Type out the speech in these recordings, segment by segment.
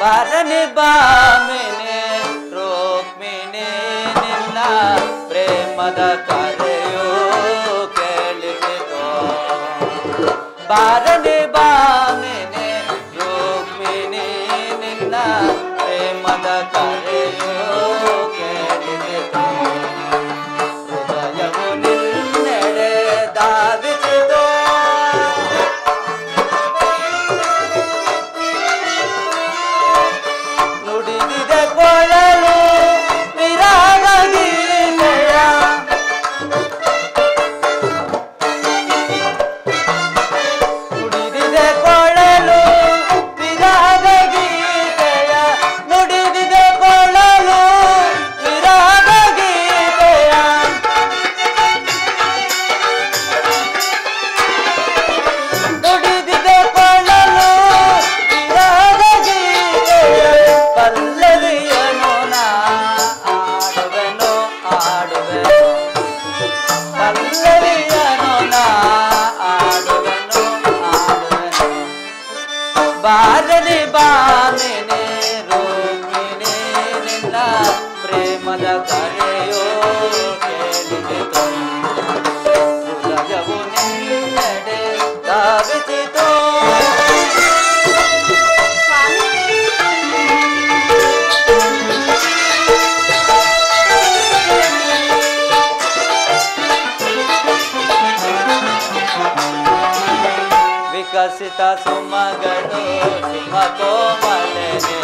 ಬಾರನೆ ಬಾಮಿನಿ ರುಕ್ಮಿಣಿ ನಿನ್ನ ಪ್ರೇಮದ ಕರೆಯೋ ಕೇಳಿಸಿತು ಬಾರನೆ ಬಾಮಿನಿ ರುಕ್ಮಿಣಿ ನಿನ್ನ ಪ್ರೇಮದ ಕರೆಯೋ ಕೇಳಿಸಿತು ಹೃದಯವು ನಿನ್ನೆಡೆ ಧಾವಿಸಿತು ನುಡಿದಿದೆ ಕೊಳಲು ವಿರಾಗ ಗೀತೆಯ ನುಡಿದಿದೆ ಕೊಳಲು ವಿರಾಗ ಗೀತೆಯ ನುಡಿದಿದೆ ಕೊಳಲು ವಿರಾಗ ಗೀತೆಯ ನುಡಿದಿದೆ ಕೊಳಲು ವಿರಾಗ ಗೀತೆಯ ಪಲ್ಲವಿಯನು ನಾ ಆಡುವೆನು ಆಡುವೆನು ಪಲ್ಲವಿಯನು ನಾ ಆಡುವೆನು ಆಡುವೆನು ಬಾರಲಿ ಬಾಮಿನಿ ರುಕ್ಮಿಣಿ ನಿನ್ನ ಪ್ರೇಮದ ಕರೆಯೋ ಕೇಳಿಸಿತು ಹೃದಯವು ನಿನ್ನೆಡೆ ಧಾವಿಸಿತು ವಿಕಸಿತ ಸುಮಗಳು ಸುಮ ಕೋಮಲನೆ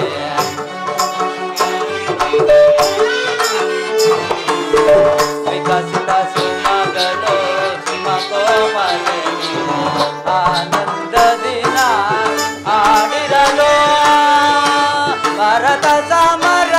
ವಿಕಸಿತ ಸುಮಗಳು ಸುಮ ಕೋಮಲನೆ ಆನಂದದಿನ ಆಡಿರಲು ಭರತ ಸಮರ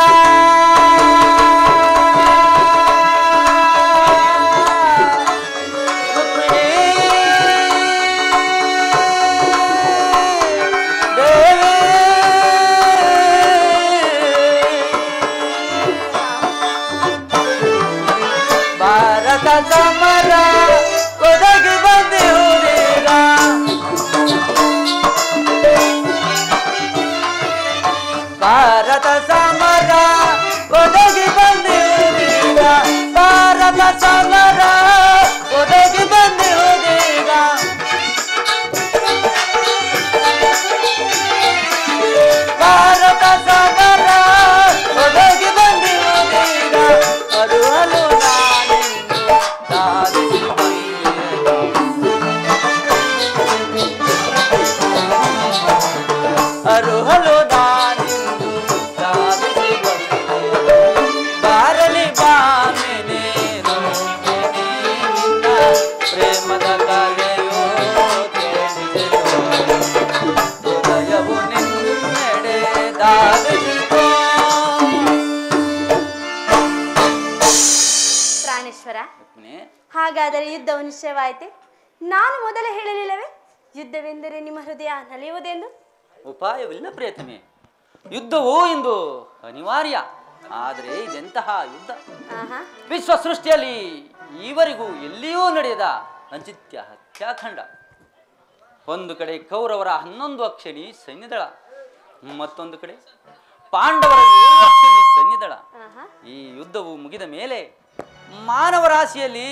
ಭಾರತ ಸಮರ ಒದಗಿ ಬಂದಿರುವುದೀಗ ಭಾರತ ಸಮರ ಒದಗಿ ಬಂದಿರುವುದೀಗ ಭಾರತ ಸಮರ ಒದಗಿ ಬಂದಿರುವುದೀಗ ಭಾರತ ಸಮರ ಒದಗಿ ಬಂದಿರುವುದೀಗ ಅರುಹಲು ನಾನೆಂದು ಸಾಧಿಸಿ ಬಂದಿರುವುದು ಅರುಹಲು ನಾನೆಂದು ಸಾಧಿಸಿ ಬಂದಿರುವುದು ಬಾರಲಿ ಬಾಮಿನಿ ರುಕ್ಮಿಣಿ ನಿನ್ನ ಪ್ರೇಮದ ಕಲೆಯೋ ಕೇಳಿಸಿತು ಹೃದಯವು ನಿನ್ನೆಡೆ ಧಾವಿಸಿತು ಪ್ರಾಣೇಶ್ವರ, ಹಾಗಾದರೆ ಯುದ್ಧವು ನಿಶ್ಚಯವಾಯಿತೆ? ನಾನು ಮೊದಲೇ ಹೇಳಲಿಲ್ಲವೇ ಯುದ್ಧವೆಂದರೆ ನಿಮ್ಮ ಹೃದಯ ನಲಿಯುವುದೆಂದು? ಉಪಾಯವಿಲ್ಲ ಪ್ರಿಯತಮೆ, ಯುದ್ಧವೂ ಇಂದು ಅನಿವಾರ್ಯ. ಆದರೆ ಇದೆಂತಹ ಯುದ್ಧ! ವಿಶ್ವ ಸೃಷ್ಟಿಯಲ್ಲಿ ಈವರೆಗೂ ಎಲ್ಲಿಯೂ ನಡೆಯದ ಅಂಚಿತ್ಯ ಹತ್ಯಾಖಂಡ. ಒಂದು ಕಡೆ ಕೌರವರ 11 ಅಕ್ಷರಿ ಸೈನ್ಯದಳ, ಮತ್ತೊಂದು ಕಡೆ ಪಾಂಡವರ 7 ಅಕ್ಷರಿ ಸೈನ್ಯದಳ. ಈ ಯುದ್ಧವು ಮುಗಿದ ಮೇಲೆ ಮಾನವ ರಾಶಿಯಲ್ಲಿ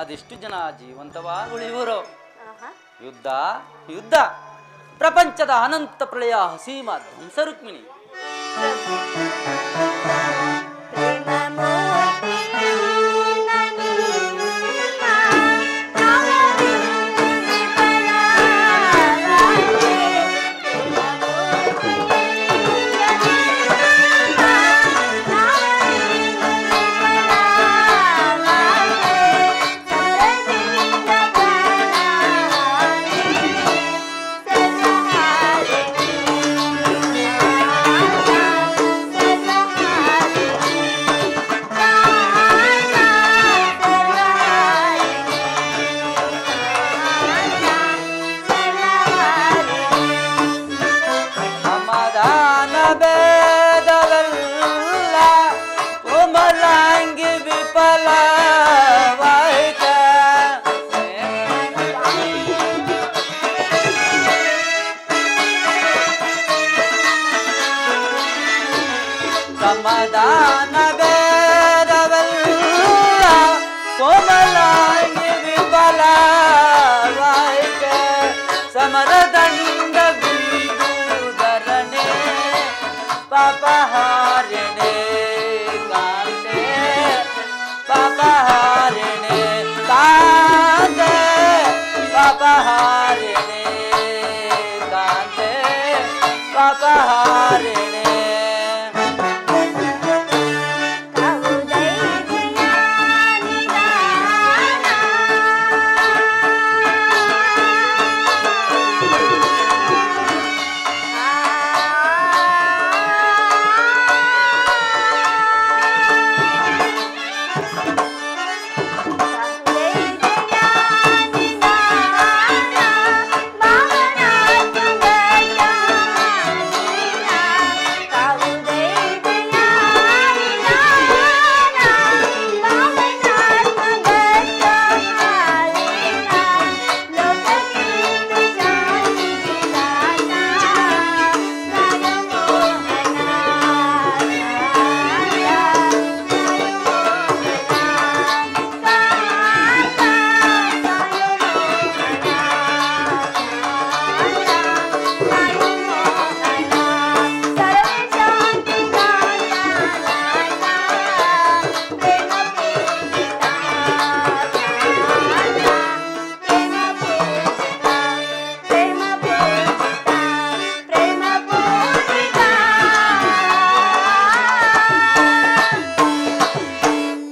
ಅದೆಷ್ಟು ಜನ ಜೀವಂತವಾಗಿ ಉಳಿಯುವರು? ಯುದ್ಧ ಯುದ್ಧ ಪ್ರಪಂಚದ ಅನಂತ ಪ್ರಳಯ ಹಸೀಮ ಧ್ವಂಸ ರುಕ್ಮಿಣಿ. Thank you. ಸಮಾಧಾನ ಬೇಡವೆಲ್ಲ ಕೋಮಲಾಂಗಿ ವಿಫಲವಾಯಿತೆ ಸಮರದಂಡ ಬೀರುವುದರನೆ ಪಾಪಹಾರಿಣೆ ಕಾಂತೆ ಪಾಪಹಾರಿಣೆ ಕಾಂತೆ ಪಾಪಹಾರಿಣೆ ಕಾಂತೆ ಪಾಪಹಾರಿಣೆ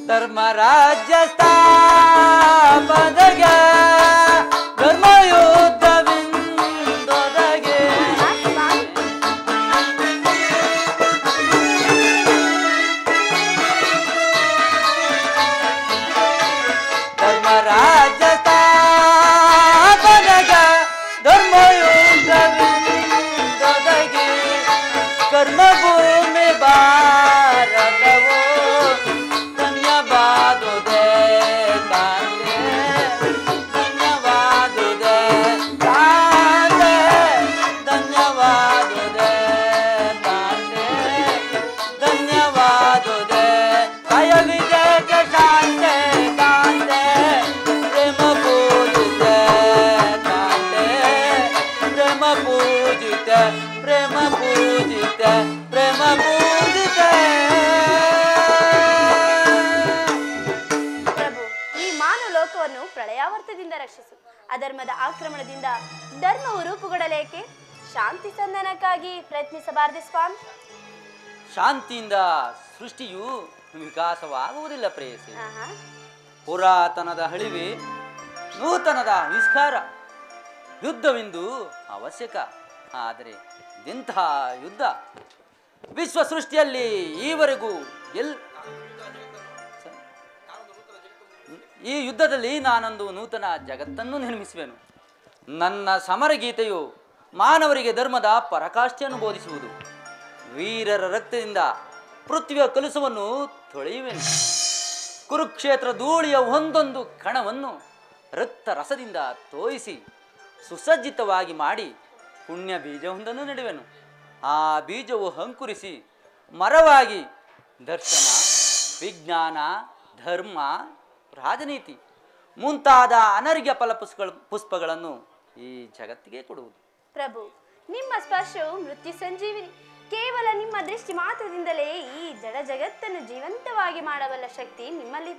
ಧರ್ಮರಾಜ್ಯ ಸ್ಥಾಪನೆಗೆ ಧರ್ಮಯುದ್ಧವಿಂದೊದಗೆ ಧರ್ಮರಾಜ್ಯ ಸ್ಥಾಪನೆಗೆ ಧರ್ಮಯುದ್ಧವಿಂದೊದಗೆ ಕರ್ಮಭೂಮಿ ಭಾರತವು ಧನ್ಯವಾದುದೆ ಕಾಂತೆ ಧನ್ಯವಾದುದೆ ಕಾಂತೆ ಧನ್ಯವಾದುದೆ ಕಾಂತೆ ಧನ್ಯವಾದುದೆ ಕಯವಿದೆ ಶಾಂತೆ ಕಾಂತೆ ಪ್ರೇಮ ಪೂಜಿತೆ ಕಾಂತೆ ಪ್ರೇಮ ಪೂಜಿತೆ ಪ್ರೇಮ ಪೂಜಿತೆ ಪ್ರೇಮ ಪೂಜಿತೆ. ಪ್ರಳಯಾವರ್ತದಿಂದ ರಕ್ಷಿಸು. ಅಧರ್ಮದ ಆಕ್ರಮಣದಿಂದ ಧರ್ಮವು ರೂಪುಗೊಳ್ಳಲೇಕೆ? ಶಾಂತಿ ಸಂಧಾನಕ್ಕಾಗಿ ಪ್ರಯತ್ನಿಸಬಾರದೆ ಸ್ವಾಮಿ? ಶಾಂತಿಯಿಂದ ಸೃಷ್ಟಿಯು ವಿಕಾಸವಾಗುವುದಿಲ್ಲ ಪ್ರೇಯಸಿ. ಪುರಾತನದ ಹಳಿವೆ ನೂತನದ ಆವಿಷ್ಕಾರ. ಯುದ್ಧವೆಂದು ಅವಶ್ಯಕ. ಆದರೆ ಇಂತಹ ಯುದ್ಧ ವಿಶ್ವ ಸೃಷ್ಟಿಯಲ್ಲಿ ಈವರೆಗೂ ಈ ಯುದ್ಧದಲ್ಲಿ ನಾನೊಂದು ನೂತನ ಜಗತ್ತನ್ನು ನಿರ್ಮಿಸುವೆನು. ನನ್ನ ಸಮರಗೀತೆಯು ಮಾನವರಿಗೆ ಧರ್ಮದ ಪರಾಕಾಷ್ಠೆಯನ್ನು ಬೋಧಿಸುವುದು. ವೀರರ ರಕ್ತದಿಂದ ಪೃಥ್ವಿಯ ಕಲುಷವನ್ನು ತೊಳೆಯುವೆನು. ಕುರುಕ್ಷೇತ್ರ ಧೂಳಿಯ ಒಂದೊಂದು ಕಣವನ್ನು ರಕ್ತ ರಸದಿಂದ ತೋಯಿಸಿ ಸುಸಜ್ಜಿತವಾಗಿ ಮಾಡಿ ಪುಣ್ಯ ಬೀಜವೊಂದನ್ನು ನೆಡುವೆನು. ಆ ಬೀಜವು ಅಂಕುರಿಸಿ ಮರವಾಗಿ ದರ್ಶನ, ವಿಜ್ಞಾನ, ಧರ್ಮ, ರಾಜನೀತಿ ಮುಂತಾದ ಅನರ್ಘ್ಯ ಪುಷ್ಪಗಳನ್ನು ಈ ಜಗತ್ತಿಗೆ ಕೊಡುವುದು. ಪ್ರಭು, ನಿಮ್ಮ ಸ್ಪರ್ಶವು ಮೃತ್ಯು ಸಂಜೀವಿನಿ. ಕೇವಲ ನಿಮ್ಮ ದೃಷ್ಟಿ ಮಾತ್ರದಿಂದಲೇ ಈ ಜಡ ಜಗತ್ತನ್ನು ಜೀವಂತವಾಗಿ ಮಾಡಬಲ್ಲ ಶಕ್ತಿ ನಿಮ್ಮಲ್ಲಿ.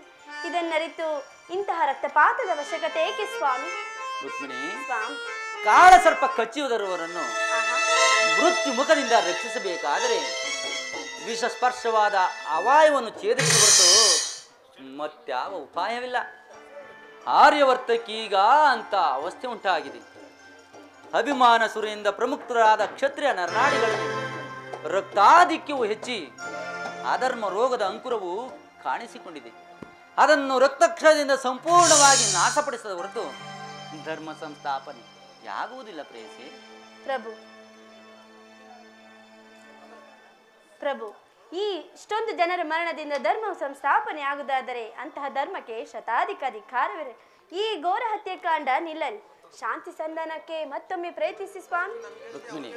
ಇದನ್ನರಿತು ಇಂತಹ ರಕ್ತಪಾತದ ಅವಶ್ಯಕತೆ ಏಕೆ ಸ್ವಾಮಿ? ರುಕ್ಮಿಣಿ, ಕಾಳ ಸರ್ಪ ಕಚ್ಚುವುದರವರನ್ನು ಮೃತ್ಯು ಮುಖದಿಂದ ರಕ್ಷಿಸಬೇಕಾದರೆ ವಿಷಸ್ಪರ್ಶವಾದ ಅವಾಯವನ್ನು ಛೇದಿಸಿ ಹೊರತು ಮತ್ಯಾವ ಉಪಾಯವಿಲ್ಲ. ಆರ್ಯವರ್ತಕ್ಕೀಗ ಅಂತ ಅವಸ್ಥೆ ಉಂಟಾಗಿದೆ. ಅಭಿಮಾನ ಸುರೆಯಿಂದ ಪ್ರಮುಖರಾದ ಕ್ಷತ್ರಿಯ ನರನಾಡಿಗಳಲ್ಲಿ ರಕ್ತಾಧಿಕ್ಯವು ಹೆಚ್ಚಿ ಅಧರ್ಮ ರೋಗದ ಅಂಕುರವು ಕಾಣಿಸಿಕೊಂಡಿದೆ. ಅದನ್ನು ರಕ್ತಕ್ಷಯದಿಂದ ಸಂಪೂರ್ಣವಾಗಿ ನಾಶಪಡಿಸದ ಹೊರತು ಧರ್ಮ ಸಂಸ್ಥಾಪನೆ ಯಾಗುವುದಿಲ್ಲ ಪ್ರೇಯಸಿ. ಪ್ರಭು, ಈ ಇಷ್ಟೊಂದು ಜನರ ಮರಣದಿಂದ ಧರ್ಮ ಸಂಸ್ಥಾಪನೆ ಆಗುವುದಾದರೆ ಅಂತಹ ಧರ್ಮಕ್ಕೆ ಶತಾಧಿಕ ಅಧಿಕಾರವಿದೆ. ಈ ಘೋರ ಹತ್ಯೆಕಾಂಡ ನಿಲ್ಲಲಿ. ಶಾಂತಿ ಸಂಧಾನಕ್ಕೆ ಮತ್ತೊಮ್ಮೆ ಪ್ರಯತ್ನಿಸಿ ಸ್ವಾಮಿ. ರುಕ್ಮಿಣಿ,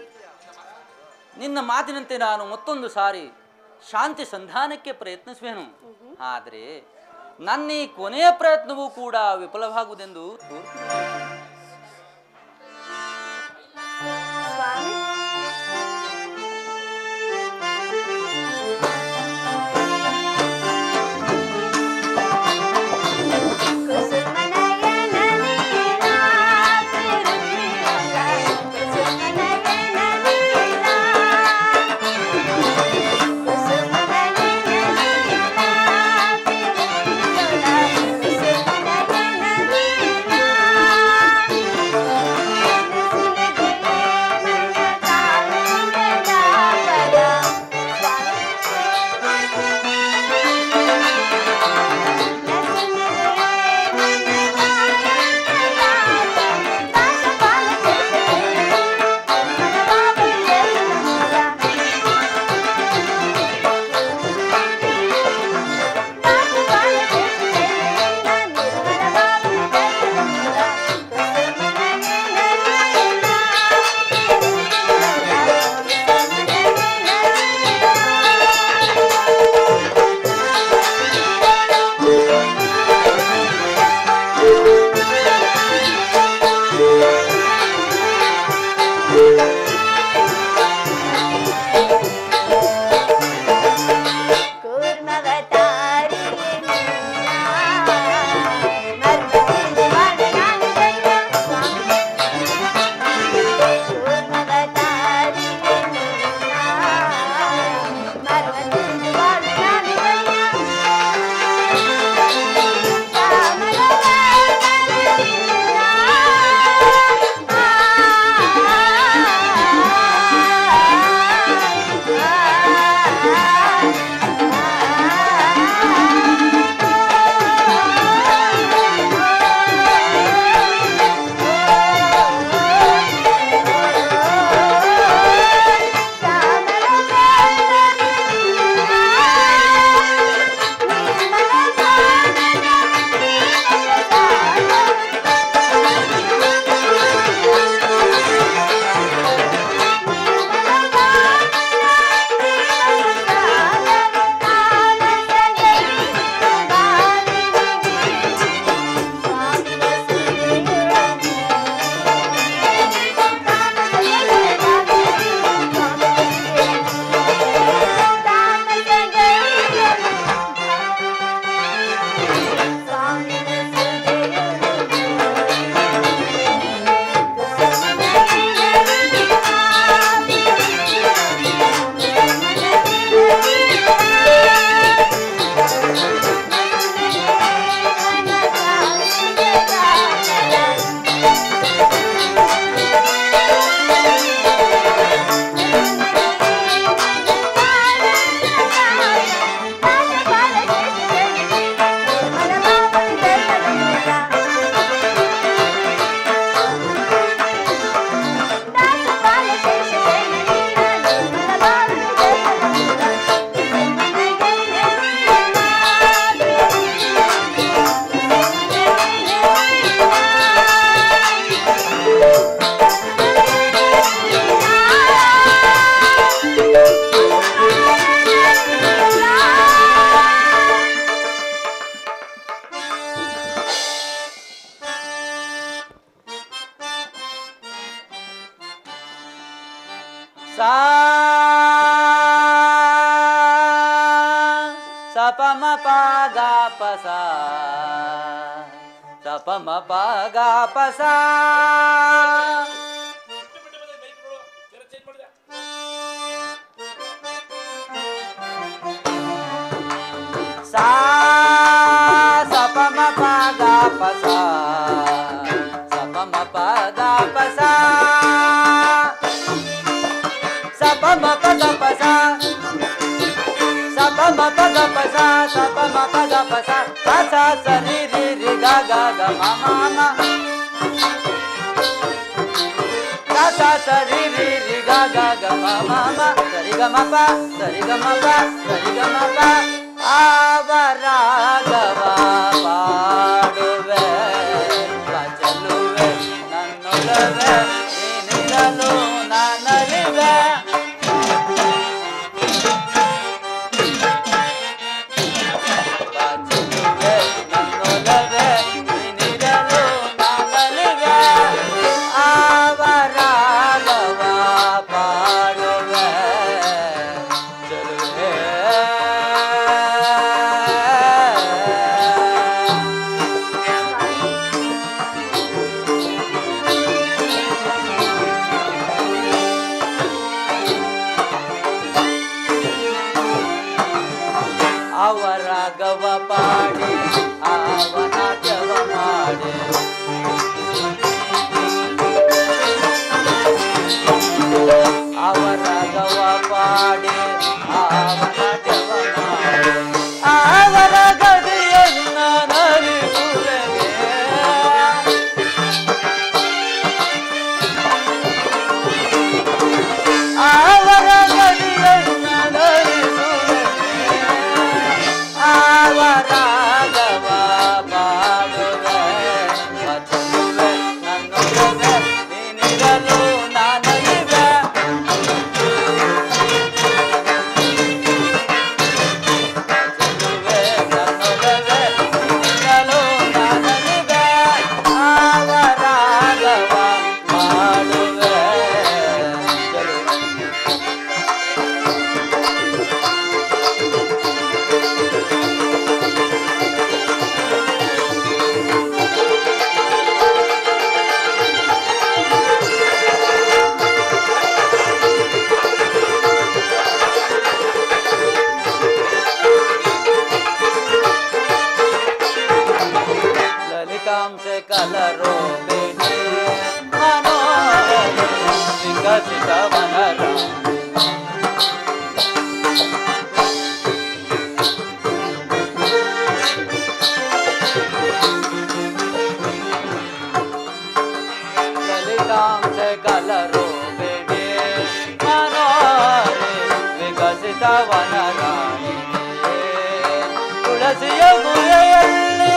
ನಿನ್ನ ಮಾತಿನಂತೆ ನಾನು ಮತ್ತೊಂದು ಸಾರಿ ಶಾಂತಿ ಸಂಧಾನಕ್ಕೆ ಪ್ರಯತ್ನಿಸುವೆನು. ಆದರೆ ನನ್ನ ಈ ಕೊನೆಯ ಪ್ರಯತ್ನವೂ ಕೂಡ ವಿಫಲವಾಗುವುದೆಂದು ತೋರುತ್ತಿದೆ. ಸ್ವಾಮಿ, सा सपम पागा पसा सपम पागा पसा सा सपम पागा पसा सपम पागा पसा सपम पगा पसा सपम पगा पसा सपम पगा पसा पसा सरी रि रि गा गा गा मा मा मा पसा सरी रि रि गा गा गा मा मा मा सरी ग म प सरी ग म प सरी ग म प आवरागवा पाडुवे ಬಚಲುವೆ ನನ್ನೊಲವೆ ನೀನಿರಲು ನಾನಲಿವೆ ಭಾವನಾಟ್ಯವ ಮಾಡಿ ಅವರಾಗವ ಪಾಡಿ ಭಾವನಾಟ್ಯವ ಮಾಡಿ ಅವರ ಗದಿಯನ್ನ ನಲಿಸುವೆಗೆ ಅವರ ಗದಿಯನ್ನ ನಲಿಸುವೆಗೆ ಅವರಾಗವ ಪಾಡುವೆ ಬಚಲುವೆ ನನ್ನೊಲವೆ ನೀನಿರಲು ನಾನಲಿವೆ ಬಚಲುವೆ ನನ್ನೊಲವೆ ನೀನಿರಲು ನಾನಲಿವೆ ಅವರಾಗವ ಪಾಡುವೆ ललितांश कलरो बेटे मनोहर विकसित वनरा ललितांश कलरो बेटे मनोहर विकसित वनराणि तुलसिಯ ಗುಹೆಯಲ್ಲಿ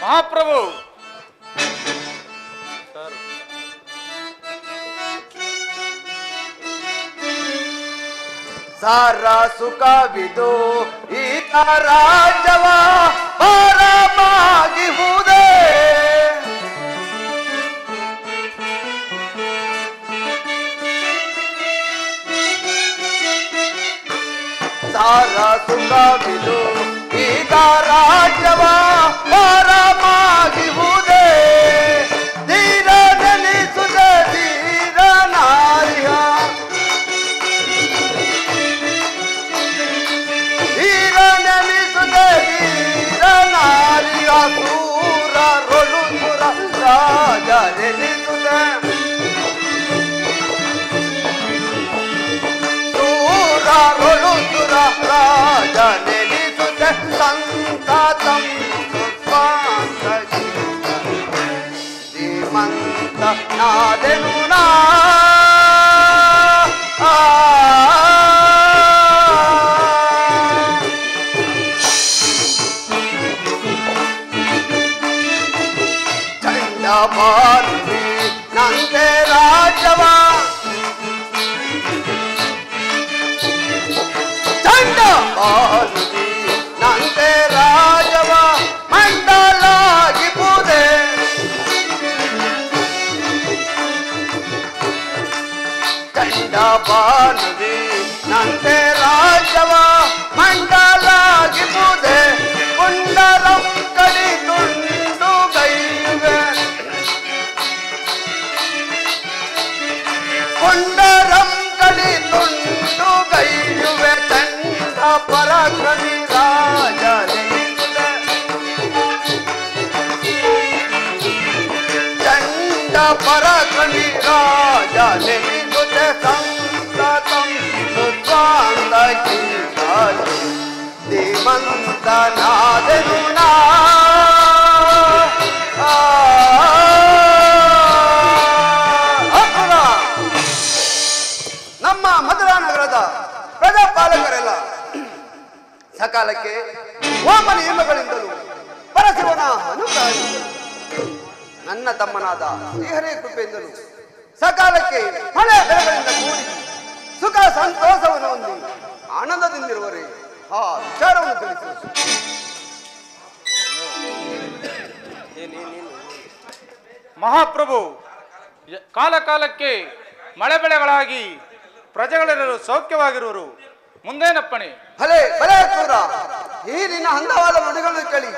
ಮಹಾಪ್ರಭು ಸಾರ ಸುಖವಿದು ಈತ ರಾಜವ ಪರಮಾಗಿಹುದೇ ಸಾರ ಸುಖವಿದು ಈತ ರಾಜವ ಪರಮಾಗಿಹುದೇ ಧೀರ ನೆಲೆಸುದ ಧೀರ ನಾರಿಯ ಸೂರ ರೊಳು ಸುರ ರಾಜರೆನಿಸುತ್ತ ನೆನೆಸುತ್ತ ಸಂತತಂ ಸುಸ್ವಾಂತ ಧೀಮಂತ ನಾದೆನು ನಾ ಚಂಡಮಾರುತಿ ನಂತೆ ರಾಜವ ಚಂಡಮಾರುತಿ ನಂತೆ ರಾಜವ ಮಂಡಲಾಗಿ ಪೂಜೆ ಚಂಡಮಾರುತಿ ನಂತೆ ರಾಜವ ಮಂಡಲಾಗಿ ಪೂಜೆ ಕುಂಡಲಂ ಕಡಿದುಂಡು ಗೈವೆ ಕುಂಡರಂ ಕಡಿದುಂಡು ಗೈಯುವೆ ಚಂಡ ಪರಾಕ್ರಮಿ ರಾಜ ಚಂಡ ಪರಾಕ್ರಮಿ ರಾಜ ನೆನೆಸುತ್ತೆ ಸಂತತಂ ಸುಸ್ವಾಂತ ಗೀತಾಲಿ ಧೀಮಂತನಾದೆನು ನಾ ನಮ್ಮ ಮಧುರಾ ನಗರದ ಪ್ರಜಾಪಾಲಕರೆಲ್ಲ ಸಕಾಲಕ್ಕೆ ಹೋಮ ನಿಯಮಗಳಿಂದಲೂ ಪರಶಿವನ ಅನುಗ್ರಹದಿಂದಲೂ ನನ್ನ ತಮ್ಮನಾದ ಶ್ರೀಹರಿಯ ಕೃಪೆಯಿಂದಲೂ ಸಕಾಲಕ್ಕೆ ಮಳೆ ಬೆಳೆಗಳಿಂದ ಕೂಡಿ ಸುಖ ಸಂತೋಷವನ್ನು ಹೊಂದಿ ಆನಂದದಿಂದಿರುವರೆ ಆ ವಿಚಾರವನ್ನು ತಿಳಿಸಿ. ಮಹಾಪ್ರಭು, ಕಾಲ ಕಾಲಕ್ಕೆ ಮಳೆ ಬೆಳೆಗಳಾಗಿ ಪ್ರಜೆಗಳೆಲ್ಲರೂ ಸೌಖ್ಯವಾಗಿರುವರು. ಮುಂದೇನಪ್ಪಣೆ? ಭಲೆ ಭಲೆ ಕ್ರೂರ, ಈ ನಿನ್ನ ಅಂದವಾದ ನುಡಿಗಳನ್ನು ಕೇಳಿ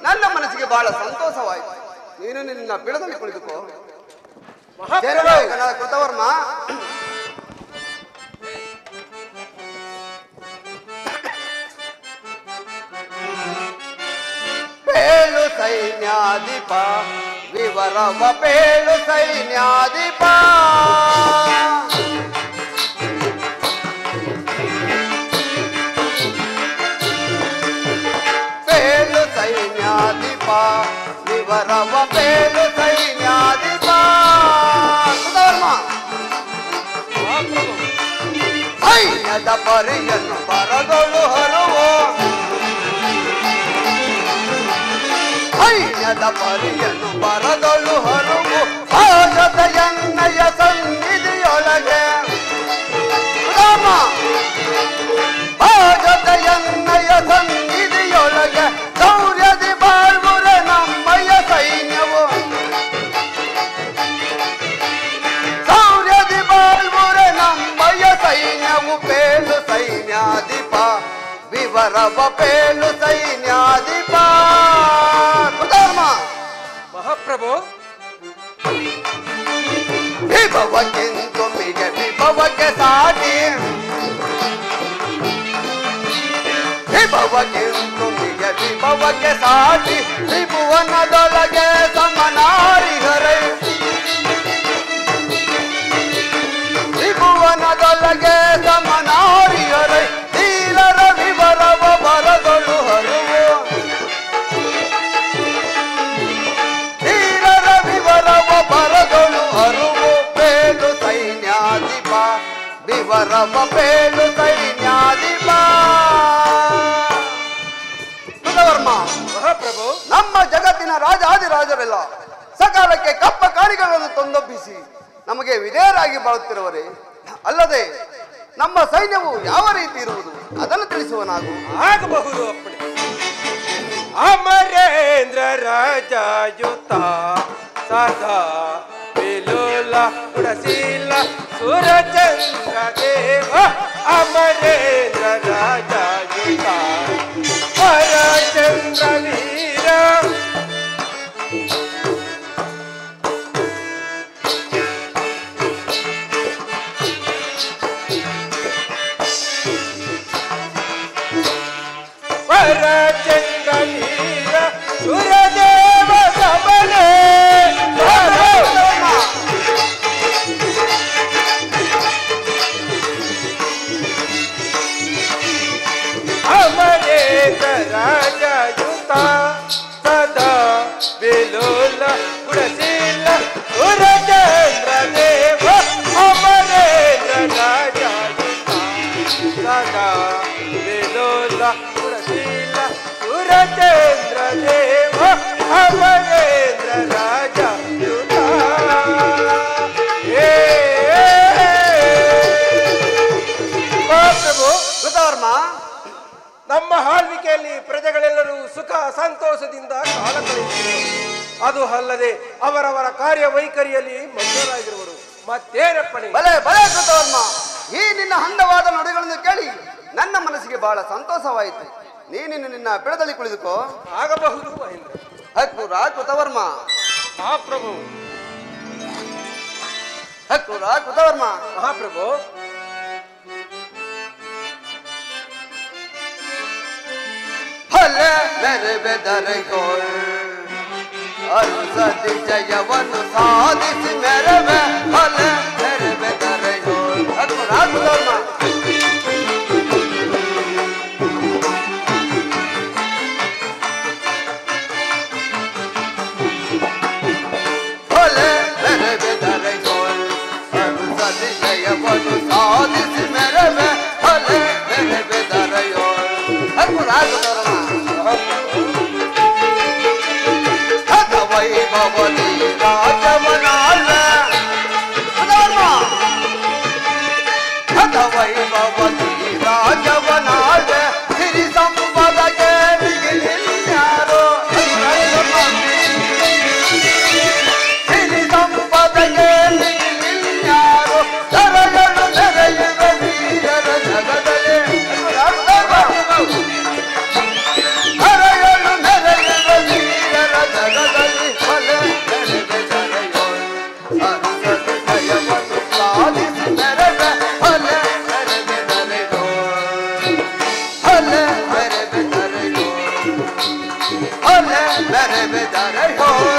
ನನ್ನ ಮನಸ್ಸಿಗೆ ಬಹಳ ಸಂತೋಷವಾಯಿತು. ನೀನು ನಿನ್ನ ಪೀಠದಲ್ಲಿ ಕುಳಿತುಕೋ. ಕೃತವರ್ಮ, ಪೇಳು ಸೈನ್ಯಾಧಿಪ ವಿವರವ ಪೇಳು ಸೈನ್ಯಾಧಿಪ ಪೇಳು ಸೈನ್ಯಾಧಿಪ ವಿವರವ ಪೇಳು ಸೈನ್ಯಾಧಿಪ ಕೃತವರ್ಮ, ಸೈನ್ಯದ ಪರಿಯನ್ನು ಬರದೊಳು ಹರುವು ಸೈನ್ಯದ ಪರಿಯನ್ನು ಬರದೊಳು ಹರುವು ಭಾರತ ಎನ್ನಯ ಸನ್ನಿಧಿಯೊಳಗೆ ಭಾರತ ಎನ್ನಯ ಸನ್ನಿಧಿಯೊಳಗೆ ಶೌರ್ಯದಿ ಬಾಳ್ವುರೆ ನಮ್ಮಯ ಸೈನ್ಯವು ಶೌರ್ಯದಿ ಬಾಳ್ವುರೆ ನಮ್ಮಯ ಸೈನ್ಯವು ಪೇಲು ಸೈನ್ಯಾಧಿಪ ವಿವರವ ಪೇಲು ಸೈನ್ಯಾಧಿಪ ಮಹಾಪ್ರಭು, ವಿಭವಕ್ಕಿಂತು ಮಿಗೆ ವಿಭವಕ್ಕೆ ಸಾಟಿ ವಿಭವಕ್ಕಿಂತು ಮಿಗೆ ವಿಭವಕ್ಕೆ ಸಾಟಿ ತ್ರಿಭುವನದೊಳಗೆ ಸಮನಾರಿಹರೈ ತ್ರಿಭುವನದೊಳಗೆ ಸಮನಾರಿಹರೈ ತೀರರ ವಿವರವ ಬರದೊಳು ಹರುವು ತೀರರ ವಿವರವ ಬರದೊಳು ಹರುವು ಪೇಲು ಸೈನ್ಯಾಧಿಪ ವಿವರವ ಪೇಲು ಸೈನ್ಯಾಧಿಪ. ಕೃತವರ್ಮ, ಮಹಾಪ್ರಭು, ನಮ್ಮ ಜಗತ್ತಿನ ರಾಜಾದಿರಾಜರೆಲ್ಲ ಸಕಾಲಕ್ಕೆ ಕಪ್ಪ ಕಾಣಿಗಳನ್ನು ತಂದೊಪ್ಪಿಸಿ ನಮಗೆ ವಿಧೇಯರಾಗಿ ಬಾಳುತ್ತಿರುವರೆ. ಅಲ್ಲದೆ ನಮ್ಮ ಸೈನ್ಯವು ಯಾವ ರೀತಿ ಇರುವುದು ಅದನ್ನು ತಿಳಿಸುವನಾಗು. ಆಗಬಹುದು ಅಪ್ಪಣೆ. ಅಮರೇಂದ್ರ ರಾಜಯುತ ಸದಾ ವಿಲೋಲ ಉಡಸಿಲ್ಲ ಸುರಚಂದ್ರ ದೇವ ಅಮರೇಂದ್ರ ರಾಜಯುತ ಹರಚಂದ್ರ ವೀರ ಹರಚಂದ್ರ ವೀರ ಸುರದೇವ ಸಮನೆ ಆಳ್ವಿಕೆಯಲ್ಲಿ ಪ್ರಜೆಗಳೆಲ್ಲರೂ ಸುಖ ಸಂತೋಷದಿಂದ ಕಾಲ ಕಳೆಯುತ್ತಿರುವರು. ಅದು ಅಲ್ಲದೆ ಅವರವರ ಕಾರ್ಯವೈಖರಿಯಲ್ಲಿ ಮಗ್ನರಾಗಿರುವರು. ಮತ್ತೇನಪ್ಪಣೆ? ಬಲೆ ಬಲೆ ಕೃತವರ್ಮ, ಈ ನಿನ್ನ ಹಂದವಾದ ನುಡಿಗಳನ್ನು ಕೇಳಿ ನನ್ನ ಮನಸ್ಸಿಗೆ ಬಹಳ ಸಂತೋಷವಾಯಿತು. ನೀನು ನಿನ್ನ ಪೀಠದಲ್ಲಿ ಕುಳಿದುಕೋ. ಆಗಬಹುದು ಮಹೇಂದ್ರ. ಹಕ್ಕುರ ಕೃತವರ್ಮ. ಮಹಾಪ್ರಭು. ಹಕ್ಕುರ ಕೃತವರ್ಮ. ಮಹಾಪ್ರಭು. ಹಲೆ ಮೇರೆ ಬೆದರೆಗೋಳ್ ಅರುಸತಿ ಜಯವನ್ನು ಸಾಧಿಸಿ ಮೆರವೆ. ಹಲೆ ಮೇರೆ ಬೆದರೆಗೋಳ್. ಹಕ್ಕುರ ಕೃತವರ್ಮ. ಹಲೆ ಮೇರೆ ಬೆದರೆಗೋಳ್ ಅರುಸತಿ ಜಯವನ್ನು ಸಾಧಿಸಿ ಮೆರವೆ. ಹಲೆ ಮೇರೆ ಬೆದರೆಗೋಳ್. ಹಕ್ಕುರ ಕೃತವರ್ಮ. ವೈಭವದಿ ರಾಜವನಾಳ ವೈಭವದಿ ರಾಜವನಾಳ ಸಿರಿ ಸಂಪದಗೆ ಮಿಗಿಲಿನ್ಯಾರೋ. ಸಿರಿ ಸಂಪದಗೆ ಮಿಗಿಲಿನ್ಯಾರೋ. ಸರಗಳು ನೆರೆಯುವ ವೀರರ ಜಗದಲ್ಲಿ. ಸರಗಳು ನೆರೆಯುವ ವೀರರ ಜಗದಲ್ಲಿ. ಹಲೆ ಮೇರೆ ಬೆದರೆಗೋಳ್ ಅರುಸತಿ ಜಯವನ್ನು ಸಾಧಿಸಿ ಮೆರವೆ. ಹಲೆ ಮೇರೆ ಬೆದರೆಗೋಳ್. ಹಲೆ ಮೇರೆ ಬೆದರೆಗೋಳ್. ಹಲೆ ಮೇರೆ ಬೆದರೆಗೋಳ್.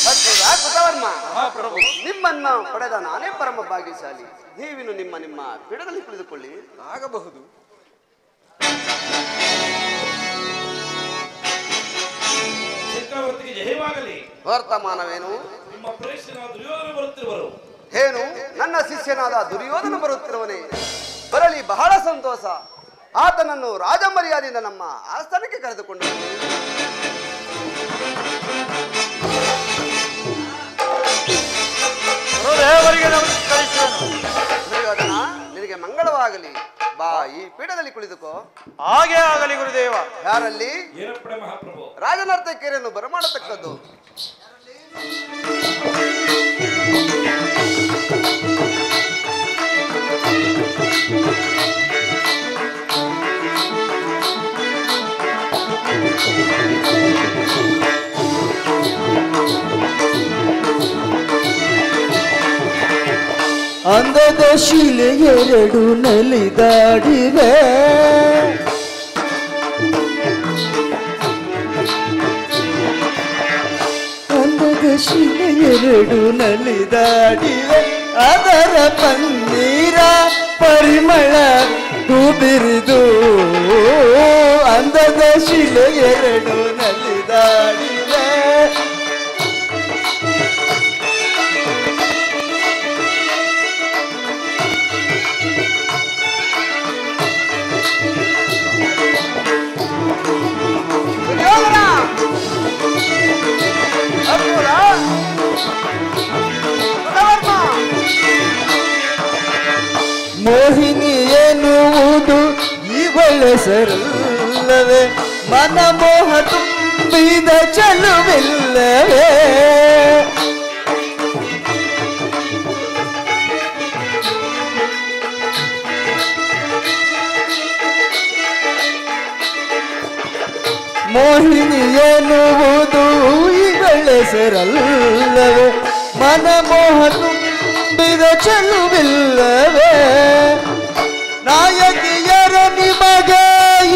ಹಕ್ಕುರ ಕೃತವರ್ಮ, ನಿಮ್ಮನ್ನ ಪಡೆದ ನಾನೇ ಪರಮ ಭಾಗ್ಯಶಾಲಿ. ನೀವಿನ್ನು ನಿಮ್ಮ ನಿಮ್ಮ ಪೀಠದಲ್ಲಿ ಕುಳಿತುಕೊಳ್ಳಿ. ಆಗಬಹುದು. ಚಕ್ರವರ್ತಿಗೆ ಜಯವಾಗಲಿ. ವರ್ತಮಾನವೇನು? ನಿಮ್ಮ ಪ್ರೇಷನಾದ ದುರ್ಯೋಧನ ಬರುತ್ತಿರುವರು. ಏನು? ನನ್ನ ಶಿಷ್ಯನಾದ ದುರ್ಯೋಧನ ಬರುತ್ತಿರುವನೇ? ಬರಲಿ, ಬಹಳ ಸಂತೋಷ. ಆತನನ್ನು ರಾಜಮರ್ಯಾದೆಯಿಂದ ನಮ್ಮ ಆಸ್ಥಾನಕ್ಕೆ ಕರೆದುಕೊಂಡು ದುರ್ಯೋಧನ, ನಿನಗೆ ಮಂಗಳವಾಗಲಿ. ಬಾ, ಈ ಪೀಠದಲ್ಲಿ ಕುಳಿತುಕೋ. ಹಾಗೆ ಆಗಲಿ ಗುರುದೇವ. ಯಾರಲ್ಲಿ? ಏನಪ್ಪಣೆ ಮಹಾಪ್ರಭು? ರಾಜನರ್ತಕಿಯರನ್ನು ಬರಮಾಡತಕ್ಕದ್ದು. ಅಂದದ ಶಿಲೆ ಎರಡು ನಲಿದಾಡಿವೆ. ಅಂದದ ಶಿಲೆ ಎರಡು ನಲಿದಾಡಿವೆ. ಅದರ ಪನ್ನೀರ ಪರಿಮಳ ಹೂಬಿರಿದು. ಅಂದದ ಶಿಲೆ ಎರಡು ನಲಿದಾಡಿವೆ. ಮೋಹಿನಿ ಎನ್ನುವುದು ಇವಳ ಸರಲ್ಲವೇ. ಮನಮೋಹ ತುಂಬಿದ ಚಲುವಿಲ್ಲವೇ. ಮೋಹಿನಿ ಎನ್ನುವುದು ಇವಳ ಸರಲ್ಲವೇ. ಮನಮೋಹ ತುಂಬಿದ ಚಲುವಿಲ್ಲವೇ. ನಾಯಕಿಯರ ನಿಮಗೆ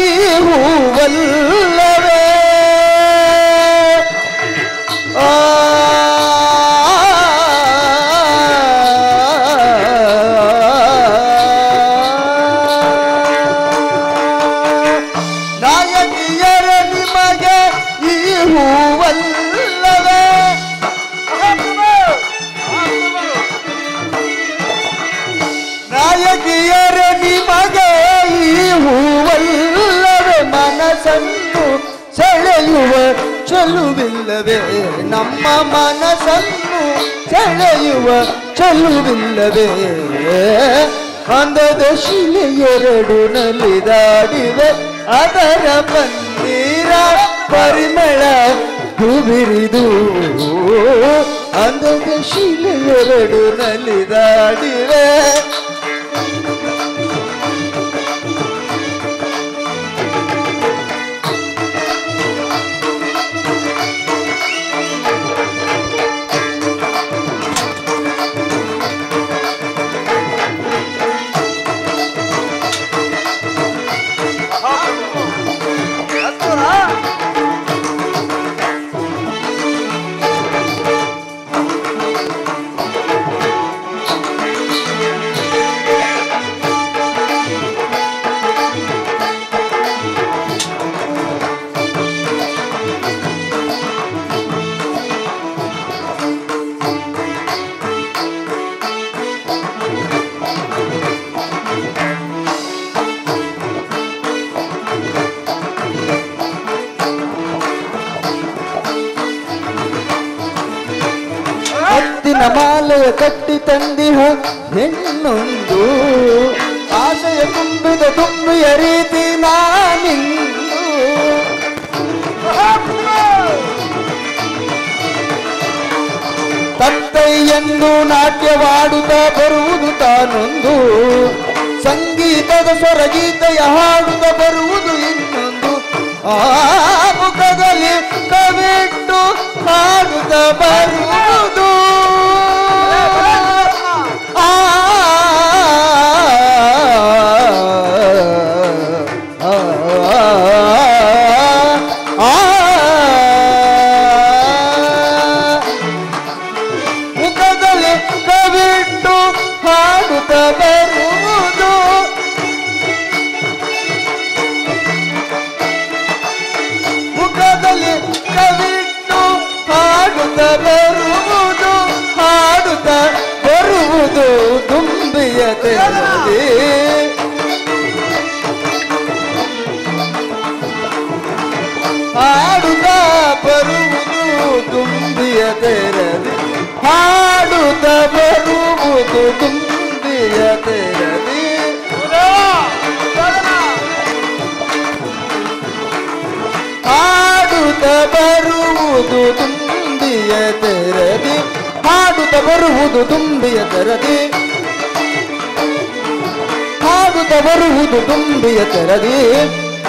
ಈ ಹೂವಲ್ಲವೇ. ನಾಯಕಿಯರ ನಿಮಗೆ ಈ ಹೂವಲ್ಲವೇ. ನಾಯಕಿಯರ ನಿಮಗೆ ಈ ಹೂವಲ್ಲವೇ. ಮನಸ್ಸನ್ನು ಸೆಳೆಯುವ ಚೆಲುವಿಲ್ಲವೇ. ನಮ್ಮ ಮನಸ್ಸನ್ನು ಸೆಳೆಯುವ ಚೆಲುವಿಲ್ಲವೇ. ಅಂದದ ಶಿಲೆ ಎರಡು ನಲಿದಾಡಿವೆ ಅದರ ಪನ್ನೀರ ಪರಿಮಳ ಕುಬಿರಿದು ಅಂದದ ಶಿಲೆ ಎರಡು ನಲಿದಾಡಿವೆ ಮಾಲೆಯ ಕಟ್ಟಿ ತಂದಿಹ ಹೆಣ್ಣೊಂದು ಆಸೆಯ ತುಂಬಿದ ತುಂಬಿಯ ರೀತಿ ನಾನಿಂದು ತತ್ತೈಯೆಂದು ನಾಟ್ಯವಾಡುತ್ತ ಬರುವುದು ತಾನೊಂದು ಸಂಗೀತದ ಸ್ವರಗೀತೆಯ ಹಾಡುತ್ತ ಬರುವುದು ಇನ್ನೊಂದು ಆ ಮುಖದಲ್ಲಿ ಕವಿಟ್ಟು ಹಾಡುತ್ತ ಬರುವುದು ಮುಖದಲ್ಲಿ ಕವಿಟ್ಟು ಹಾಡುತ್ತ ಬರುವುದು ಮುಖದಲ್ಲಿ ಕವಿಟ್ಟು ಹಾಡುತ್ತ ಬರುವುದು ಹಾಡುತ್ತ ಬರುವುದು ತುಂಬಿಯ ತೆರದಿ ಹಾಡುತ್ತ ಬರುವುದು ತುಂಬಿಯ ತೆರದಿ ಹಾಡುತ್ತ ಬರುವುದು ತುಂಬಿಯ ತೆರದಿ ಹಾಡುತ್ತ ಬರುವುದು ತುಂಬಿಯ ತೆರದಿ ಹಾಡುತ್ತ ಬರುವುದು ತುಂಬಿಯ ತೆರದಿ ಹಾಡುತ್ತ ಬರುವುದು ತುಂಬಿಯ ತೆರದಿ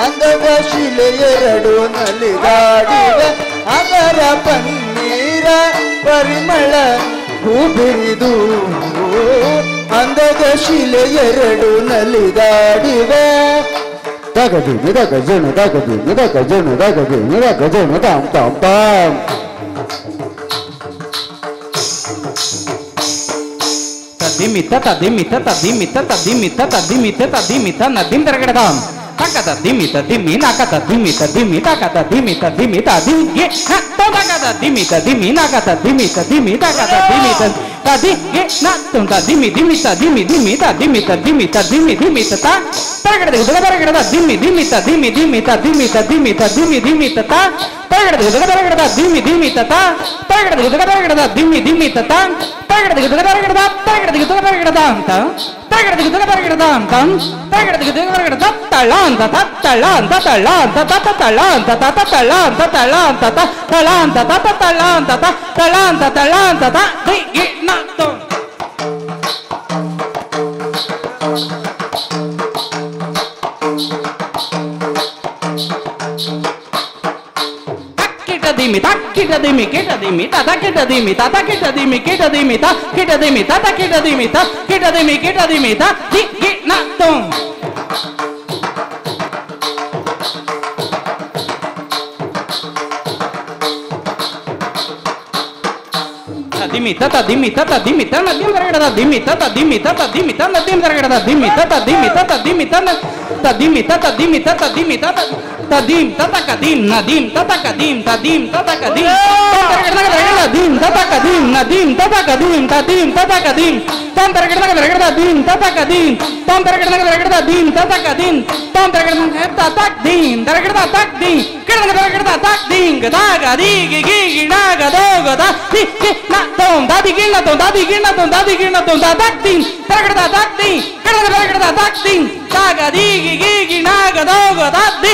ಅಂದದ ಶಿಲೆ ಎರಡು ನಲಿದಾಡಿವೆ ಅದರ ಪನ್ನೀರ ಪರಿಮಳ ಹೂಬಿರಿದು ಅಂದದ ಶಿಲೆ ಎರಡು ನಲಿದಾಡಿವೆ ದಗದು ನಿದಗ ಜನು ದಗದು ನಿದಗ ಜನು ದಗದು ನಿದಗ ಜನು ತಾಂ ತಾಂ ತಾಂ ತದಿಮಿತ ತದಿಮಿತ ತದಿಮಿತ ತದಿಮಿತ ತದಿಮಿತ ತದಿಮಿತ ನದಿಂ ದರಗಡದಾಂ ತಕದ ದಿಮಿತ ದಿಮಿ ನಕದ ದಿಮಿತ ದಿಮಿ ತಕದ ದಿಮಿತ ದಿಮಿತ ದಿಗೆ ತಕದ ದಿಮಿತ ದಿಮಿ ನಕದ ದಿಮಿತ ದಿಮಿ ತಕದ ದಿಮಿತ ತದಿಗೆ ನತ್ತುಂತ ದಿಮಿ ದಿಮಿತ ದಿಮಿ ದಿಮಿತ ದಿಮಿತ ದಿಮಿತ ದಿಮಿ ದಿಮಿತ ತ ತಗಡದ ಉದಗದರಗಡದ ದಿಮಿ ದಿಮಿತ ದಿಮಿ ದಿಮಿತ ದಿಮಿತ ದಿಮಿತ ದಿಮಿ ದಿಮಿತ ತ ತಗಡದ ಉದಗದರಗಡದ ದಿಮಿ ದಿಮಿತ ತ ತಗಡದ ಉದಗದರಗಡದ ದಿಮಿ ದಿಮಿತ ತ ತಗಡದ ಉದಗದರಗಡದ ತಗಡದ ಉದಗದರಗಡದ ಅಂತ ತಗಡದ ಉದಗದರಗಡದ ಅಂತ ತಗಡದ ಉದಗದರಗಡದ ತಳ ಅಂತ ತಳ ಅಂತ ತಳ ಅಂತ ತತ ತಳ ಅಂತ ತತ ತಳ ಅಂತ ತಳ ಅಂತ ತಳ ಅಂತ ತತ ತಳ ಅಂತ ತಳ ಅಂತ ತಳ ಅಂತ ತ ದಿ ನ ತೋ ದಿಮಿ ತಕ್ಕಿಟ ದಿಮಿ ಕಿಟ ದಿಮಿ ತತ ಕಿಟ ದಿಮಿ ತತ ಕಿಟ ದಿಮಿ ಕಿಟ ದಿಮಿ ತ ಕಿಟ ದಿಮಿ ತತ ಕಿಟ ದಿಮಿ ತ ಕಿಟ ದಿಮಿ ಕಿಟ ದಿಮಿ ತ ದಿ ಗಿ ನ ತೋ ದಿಮಿ ತತ ದಿಮಿ ತತ ದಿಮಿ ತ ನದಿಂ ದರಗಡದ ದಿಮಿ ತತ ದಿಮಿ ತತ ದಿಮಿ ತ ನದಿಂ ದರಗಡದ ದಿಮಿ ತತ ದಿಮಿ ತತ ದಿಮಿ ತ ದಿಮಿ ತತ ದಿಮಿ ತತ ದಿಮಿ ತತ ತದೀಂ ತತಕ ದೀಂ ನದೀಂ ತತಕ ದೀಂ ತದೀಂ ತತಕ ದೀಂ ದೀಂ ತತಕ ದೀಂ ನದೀಂ ತತಕ ದೀಂ ತದೀಂ ತತಕ ದೀಂ ತಂತರಗಡದ ದೀಂ ತತಕ ದೀಂ ತಂತರಗಡದ ದೀಂ ತತಕ ದೀಂ ತಂತರಗಡದ ತತಕ ದೀಂ ತರಗಡದ ತಕ್ ದೀಂ ಕಡಗಡದ ತಕ್ ದೀಂ ಗದಾಗ ದೀಗಿ ಗೀಗಿ ನಾಗ ದೋಗ ದಿ ನ ತೋಂ ದಾದಿ ಗಿಣ್ಣ ತೋಂ ದಾದಿ ಗಿಣ್ಣ ತೋಂ ದಾದಿ ಗಿಣ್ಣ ತೋಂ ತಕ್ ದೀಂ ತರಗಡದ ತಕ್ ದೀಂ ಕಡಗಡದ ತಕ್ ದೀಂ ದಾಗ ದೀಗಿ ಗೀಗಿ ನಾಗ ದೋಗ ದಿ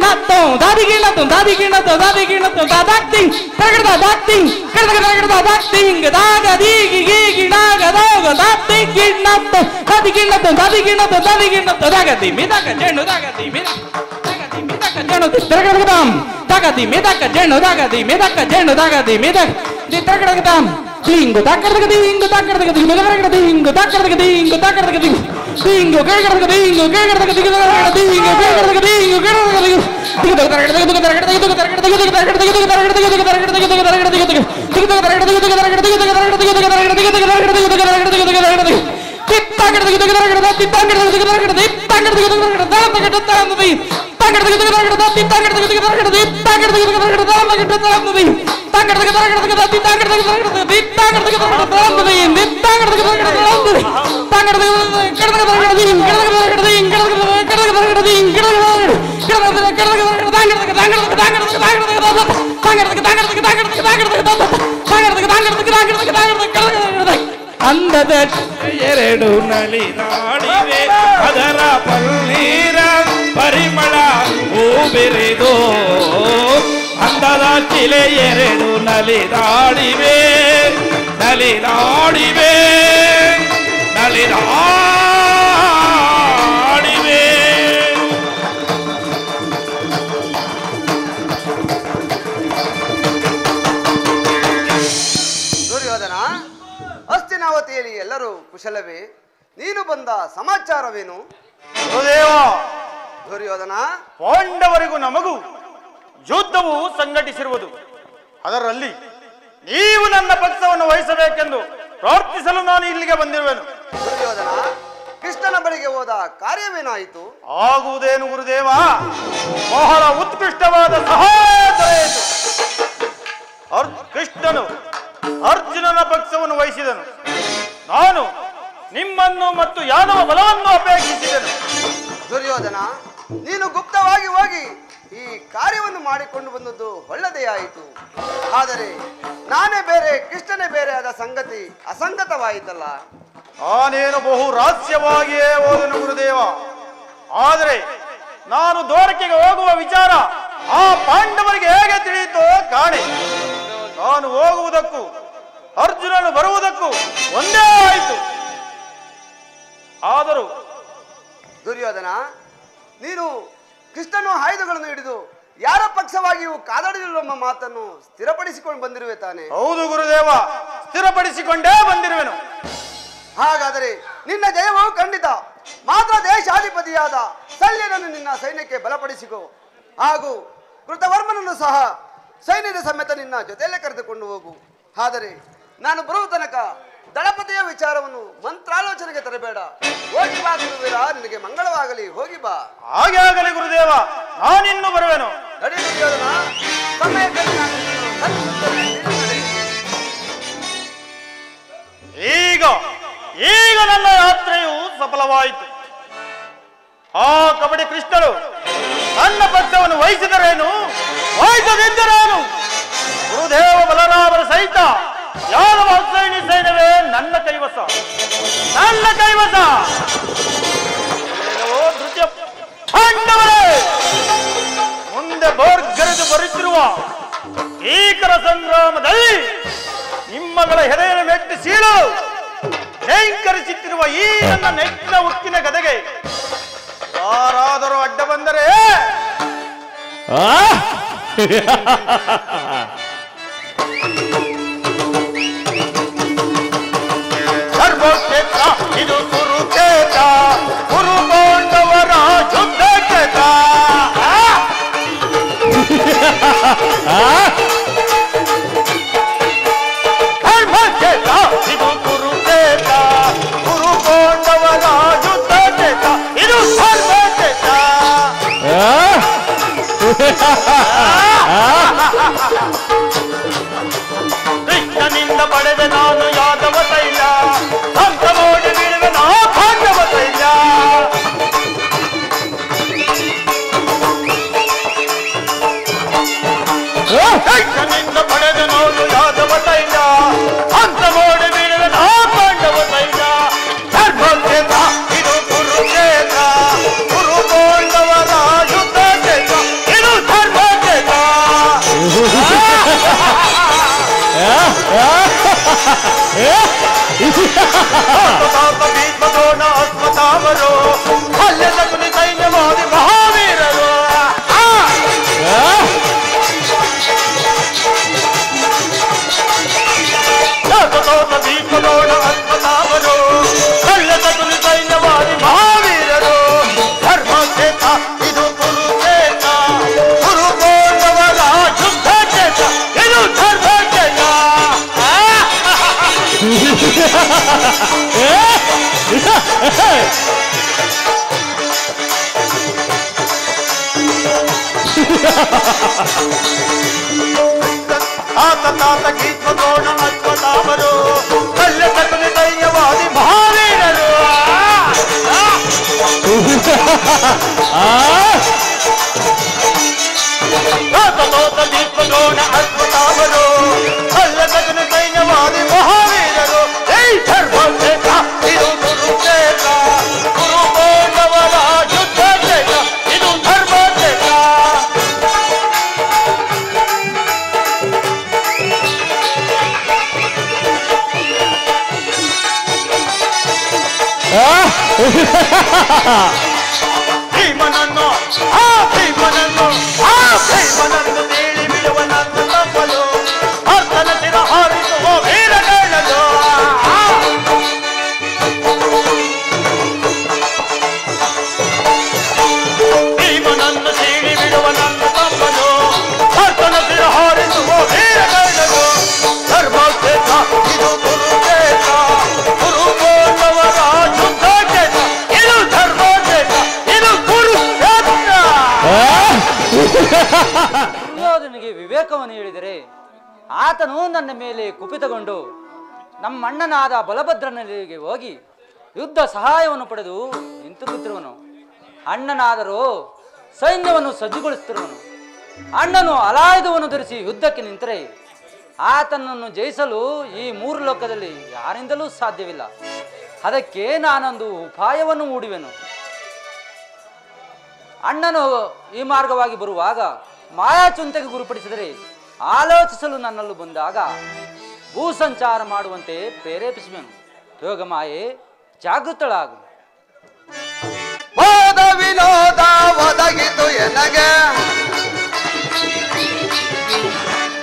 ನ ತೋಂ ದಾದಿ ಗಿಣ್ಣ ತೋಂ ದಾದಿ ಗಿಣ್ಣ ತೋಂ ದಾದಿ ಗಿಣ್ಣ ತೋಂ ತಕ್ ದೀಂ ತರಗಡದ ತಕ್ ದೀಂ ಕಡಗಡದ ತಕ್ ದೀಂ ದಾಗ ದೀಗಿ ಗೀಗಿ ನಾಗ ದೋಗ ದಿ ಗಿಣ್ಣ ತೋಂ ದಾದಿ ಗಿಣ್ಣ ತೋಂ ದಾದಿ ಗಿಣ್ಣ ತೋಂ ದಾದಿ ಗಿಣ್ಣ ತೋಂ ದಾಗ ದಿ ಮಿದಕ ಜೆಣ್ಣು ದಾಗ ದಿ ಮಿದಕ ಜೆಣ್ಣು ತರಗಡಗದಾಂ ದಾಗ ದಿ ಮಿದಕ ಜೆಣ್ಣು ದಾಗ ದಿ ಮಿದಕ ಜೆಣ್ಣು ದಾಗ ದಿ ಮಿದಕ ದಿ ತರಗಡಗದಾಂ ದಿಂಗು ತಾಕಡಗ ದಿಂಗು ತಾಕಡಗ ದಿಂಗು ತರಗಡ ದಿಂಗು ತಾಕಡಗ ದಿಂಗು ತಾಕಡಗ ದಿಂಗು ದಿಂಗು ಕೇಗಡಗ ದಿಂಗು ಕೇಗಡಗ ದಿಂಗು ದಿಂಗು ಕೇಗಡಗ ದಿಂಗು ಕೇಗಡಗ ದಿಂಗು ದಿಂಗು ತರಗಡ ದಿಂಗು ತರಗಡ ದಿಂಗು ತರಗಡ ದಿಂಗು ತರಗಡ ದಿಂಗು ತರಗಡ ದಿಂಗು ತರಗಡ ದಿಂಗು ತರಗಡ ದಿಂಗು ತರಗಡ ದಿಂಗು ತರಗಡ ದಿಂಗು ತರಗಡ ದಿಂಗು ತರಗಡ ದಿಂಗು ತರಗಡ ದಿಂಗು ತರಗಡ ದಿಂಗು ತರಗಡ ದಿಂಗು ತಿತ್ತಾಗಡ ದಿಂಗು ತರಗಡ ತಿತ್ತಾಗಡ ದಿಂಗು ತರಗಡ ತಿತ್ತಾಗಡ ದಿಂಗು ತರಗಡ ದಾತಗಡ ತಾಂದದಿ ತಾಗಡ ದಿಂಗು ತರಗಡ ತಿತ್ತಾಗಡ ದಿಂಗು ತರಗಡ ತಿತ್ತಾಗಡ ದಿಂಗು ತರಗಡ ದಾತಗಡ ತಾಂದದಿ ತಾಗಡ ದಿಂಗು ತರಗಡ ತಿತ್ತಾಗಡ ದಿಂಗು ತರಗಡ ತಿತ್ತಾಗಡ ದಿಂಗು ತರಗಡ ತಾಂದದಿ ತಿತ್ತಾಗಡ ದಿಂಗು ತರಗಡ ತಾಂದದಿ ತಾಗಡ ದಿಂಗು ಕಡಗ ತರಗಡ ದಿಂಗು ಕಡಗ ತರಗಡ ದಿಂಗು ಕಡಗ ತರಗಡ ದಿಂಗು ಕಡಗ ಅಂದದ ಎರಡು ನಲಿದಾಡಿವೆ ಅದರ ಪನ್ನೀರ ಪರಿಮಳ ಹೂ ಬೆರೆದು ಅಂದದ ಚಿಲೆ ಎರಡು ನಲಿದಾಡಿವೆ ನಲಿದಾಡಿವೆ ನಲಿದಾಡಿವೆ. ದುರ್ಯೋಧನ, ಹಸ್ತಿನಾವತಿಯಲ್ಲಿ ಎಲ್ಲರೂ ಕುಶಲವೇ? ನೀನು ಬಂದ ಸಮಾಚಾರವೇನು? ಗುರುದೇವ, ದುರ್ಯೋಧನ, ಪಾಂಡವರಿಗೂ ನಮಗೂ ಯುದ್ಧವು ಸಂಘಟಿಸಿರುವುದು. ಅದರಲ್ಲಿ ನೀವು ನನ್ನ ಪಕ್ಷವನ್ನು ವಹಿಸಬೇಕೆಂದು ಪ್ರಾರ್ಥಿಸಲು ನಾನು ಇಲ್ಲಿಗೆ ಬಂದಿರುವೆನು. ದುರ್ಯೋಧನ, ಕೃಷ್ಣನ ಬಳಿಗೆ ಹೋದ ಕಾರ್ಯವೇನಾಯಿತು? ಆಗುವುದೇನು ಗುರುದೇವ, ಬಹಳ ಉತ್ಕೃಷ್ಟವಾದ ಸಹಾಯ ದೊರೆಯಿತು. ಕೃಷ್ಣನು ಅರ್ಜುನನ ಪಕ್ಷವನ್ನು ವಹಿಸಿದನು. ನಾನು ನಿಮ್ಮನ್ನು ಮತ್ತು ಯಾದವ ಬಲವನ್ನು ಅಪೇಕ್ಷಿಸಿದೆನು. ದುರ್ಯೋಧನ, ನೀನು ಗುಪ್ತವಾಗಿ ಹೋಗಿ ಈ ಕಾರ್ಯವನ್ನು ಮಾಡಿಕೊಂಡು ಬಂದದ್ದು ಒಳ್ಳೆದೇ ಆಯಿತು. ಆದರೆ ನಾನೇ ಬೇರೆ ಕೃಷ್ಣನೇ ಬೇರೆ ಆದ ಸಂಗತಿ ಅಸಂಗತವಾಯಿತಲ್ಲ. ನಾನೇನು ಬಹು ರಹಸ್ಯವಾಗಿಯೇ ಹೋದನು ಗುರುದೇವ. ಆದರೆ ನಾನು ದ್ವಾರಕೆಗೆ ಹೋಗುವ ವಿಚಾರ ಆ ಪಾಂಡವರಿಗೆ ಹೇಗೆ ತಿಳಿಯಿತೋ ಕಾಣೆ. ನಾನು ಹೋಗುವುದಕ್ಕೂ ಅರ್ಜುನನು ಬರುವುದಕ್ಕೂ ಒಂದೇ ಆಯಿತು. ಆದರೂ ದುರ್ಯೋಧನ, ನೀನು ಕೃಷ್ಣನು ಆಯುಧಗಳನ್ನು ಹಿಡಿದು ಯಾರ ಪಕ್ಷವಾಗಿಯೂ ಕಾದಾಡಿರುವ ಮಾತನ್ನು ಸ್ಥಿರಪಡಿಸಿಕೊಂಡು ಬಂದಿರುವೆ ತಾನೆ? ಹೌದು ಗುರುದೇವ, ಸ್ಥಿರಪಡಿಸಿಕೊಂಡೇ ಬಂದಿರುವೆನು. ಹಾಗಾದರೆ ನಿನ್ನ ಜಯವು ಖಂಡಿತ. ಮಾತ್ರ ದೇಶಾಧಿಪತಿಯಾದ ಶಲ್ಯನನ್ನು ನಿನ್ನ ಸೈನ್ಯಕ್ಕೆ ಬಲಪಡಿಸಿಕೋ. ಹಾಗೂ ಕೃತವರ್ಮನನ್ನು ಸಹ ಸೈನ್ಯದ ಸಮೇತ ನಿನ್ನ ಜೊತೆಯಲ್ಲೇ ಕರೆದುಕೊಂಡು ಹೋಗು. ಆದರೆ ನಾನು ಬರುವ ತನಕ ದಳಪತಿಯ ವಿಚಾರವನ್ನು ಮಂತ್ರಾಲೋಚನೆಗೆ ತರಬೇಡ. ಹೋಗಿ ಬಾ ಗುರುವೀರ, ನಿನಗೆ ಮಂಗಳವಾಗಲಿ. ಹೋಗಿ ಬಾ. ಹಾಗೆ ಆಗಲಿ ಗುರುದೇವ, ನಾನಿನ್ನು ಬರುವೆನು. ನಡಿ ದುರ್ಯೋಧನ, ಸಮಯಕ್ಕೆ ನಾನು ನಿನ್ನನ್ನು ತಲುಪಿಸುತ್ತೇನೆ. ಈಗ ನನ್ನ ಯಾತ್ರೆಯು ಸಫಲವಾಯಿತು. ಆ ಕಬಡ್ಡಿ ಕೃಷ್ಣರು ನನ್ನ ಪಕ್ಷವನ್ನು ವಹಿಸಿದರೇನು, ವಹಿಸದಿದ್ದರೇನು, ಗುರುದೇವ ಬಲರಾಮರ ಸಹಿತ ಯಾದವ ಸೈನ್ಯವೇ ನನ್ನ ಕೈವಸ, ನನ್ನ ಕೈವಸ. ಧೃತಿಯ ಪಾಂಡವರೇ, ಮುಂದೆ ಬೋರ್ಗರೆದು ಬರುತ್ತಿರುವ ಭೀಕರ ಸಂಗ್ರಾಮದಲ್ಲಿ ನಿಮ್ಮಗಳ ಹೆದೆಯನ್ನು ಮೆಟ್ಟಿ ಸೀಳು ಶೇಂಕರಿಸುತ್ತಿರುವ ಈ ನನ್ನ ನೆಚ್ಚಿನ ಉಕ್ಕಿನ ಗದೆಗೆ ಯಾರಾದರೂ ಅಡ್ಡ ಬಂದರೆ ಸರ್ವಕ್ಷೇತ್ರ ಇದು ಕುರುಕ್ಷೇತ್ರ, ಕುರು ಪಾಂಡವರ ಯುದ್ಧ ಕ್ಷೇತ್ರ. ಧರ್ಮಕ್ಷೇತ್ರ ಇದು ಕುರುಕ್ಷೇತ್ರ, ಕುರು ಪಾಂಡವರ ಯುದ್ಧ ಕ್ಷೇತ್ರ. ಇದು ಧರ್ಮಕ್ಷೇತ್ರ. ದೈತ್ಯನಿಂದ ಪಡೆದ ನೋಡು ಯಾದವ ಸೈನ್ಯ ಅಂತ ಮೋಡಿ ಬೀಳಿದ ನಾ ಪಾಂಡವ ಸೈನ್ಯ ಧರ್ಮಕ್ಷೇತ್ರ ಇದು ಕುರುಕ್ಷೇತ್ರ ಕುರು ಪಾಂಡವರ ಯುದ್ಧ ಕ್ಷೇತ್ರ ಇದು ಧರ್ಮಕ್ಷೇತ್ರ ಭೀಷ್ಮದ್ರೋಣ ಅಶ್ವತ್ಥಾಮರು ಅಲ್ಲೆಲ್ಲ ಕುನಿ ಸೈನ್ಯವಾದಿ ಮಹಾವೀರರು ಭೀಷ್ಮದ್ರೋಣ ಅಶ್ವತ್ಥಾಮರು ಅಲ್ಲೆಲ್ಲ ಕುನಿ ಸೈನ್ಯವಾದಿ ಮಹಾವೀರರು ಧರ್ಮಕ್ಷೇತ್ರ ಇದು ಕುರುಕ್ಷೇತ್ರ ಕುರು ಪಾಂಡವರ ಯುದ್ಧ ಕ್ಷೇತ್ರ ಇದು ಧರ್ಮಕ್ಷೇತ್ರ ಆತ ತಾತ ಭೀಷ್ಮದ್ರೋಣ ಅಶ್ವತ್ಥಾಮರು ಕಲ್ಲೆ ಕಟ್ಟನೆ ಧೈರ್ಯವಾದಿ ಮಹಾವೀರರು ಆತ ತಾತ ಭೀಷ್ಮದ್ರೋಣ ಅಶ್ವತ್ಥಾಮರು ಕಲ್ಲೆ ಕಟ್ಟನೆ ಧೈರ್ಯವಾದಿ ಮಹಾವೀರರು ಜೈ ಧರ್ಮಕ್ಷೇತ್ರ ಇದು ಕುರುಕ್ಷೇತ್ರ ಕುರು ಪಾಂಡವರ ಯುದ್ಧ ಕ್ಷೇತ್ರ ಇದು ಧರ್ಮಕ್ಷೇತ್ರ ಭೀಮನನ್ನು ಭೀಮನನ್ನು ಬೀಳಿ ಬಿಡುವನನ್ನು ತಪ್ಪಲು ಅರ್ಥನ ತಿರ ಹಾರಿಸುವ ವೀರಗಣ್ಣನು ಭೀಮನನ್ನು ಬೀಳಿ ಬಿಡುವನನ್ನು ತಪ್ಪಲು ಅರ್ಥನ ತಿರ ಹಾರಿಸುವ ವೀರಗಣ್ಣನು ಧರ್ಮಕ್ಷೇತ್ರ ಇದು ಕುರುಕ್ಷೇತ್ರ ಕುರು ಪಾಂಡವರ ಯುದ್ಧ ಕ್ಷೇತ್ರ ಇದು ಧರ್ಮಕ್ಷೇತ್ರ ಇದು ಕುರುಕ್ಷೇತ್ರ ದುರ್ಯೋಧನಿಗೆ ವಿವೇಕವನ್ನು ಹೇಳಿದರೆ ಆತನು ನನ್ನ ಮೇಲೆ ಕುಪಿತಗೊಂಡು ನಮ್ಮ ಅಣ್ಣನಾದ ಬಲಭದ್ರನಿಗೆ ಹೋಗಿ ಯುದ್ಧ ಸಹಾಯವನ್ನು ಪಡೆದು ನಿಂತುಕುತ್ತಿರುವನು. ಅಣ್ಣನಾದರೂ ಸೈನ್ಯವನ್ನು ಸಜ್ಜುಗೊಳಿಸುತ್ತಿರುವನು. ಅಣ್ಣನು ಅಲಾಯುಧವನ್ನು ಧರಿಸಿ ಯುದ್ಧಕ್ಕೆ ನಿಂತರೆ ಆತನನ್ನು ಜಯಿಸಲು ಈ ಮೂರು ಲೋಕದಲ್ಲಿ ಯಾರಿಂದಲೂ ಸಾಧ್ಯವಿಲ್ಲ. ಅದಕ್ಕೆ ನಾನೊಂದು ಉಪಾಯವನ್ನು ಹೂಡುವೆನು. ಅಣ್ಣನು ಈ ಮಾರ್ಗವಾಗಿ ಬರುವಾಗ ಮಾಯಾಚುಂತೆಗೆ ಗುರುಪಡಿಸಿದರೆ ಆಲೋಚಿಸಲು ನನ್ನಲ್ಲೂ ಬಂದಾಗ ಭೂ ಸಂಚಾರ ಮಾಡುವಂತೆ ಪ್ರೇರೇಪಿಸುವೆನು. ಯೋಗಮಾಯೆ ಜಾಗೃತಳಾಗು. ವಾದ ವಿನೋದ ಒದಗಿತು ಎನಗೆ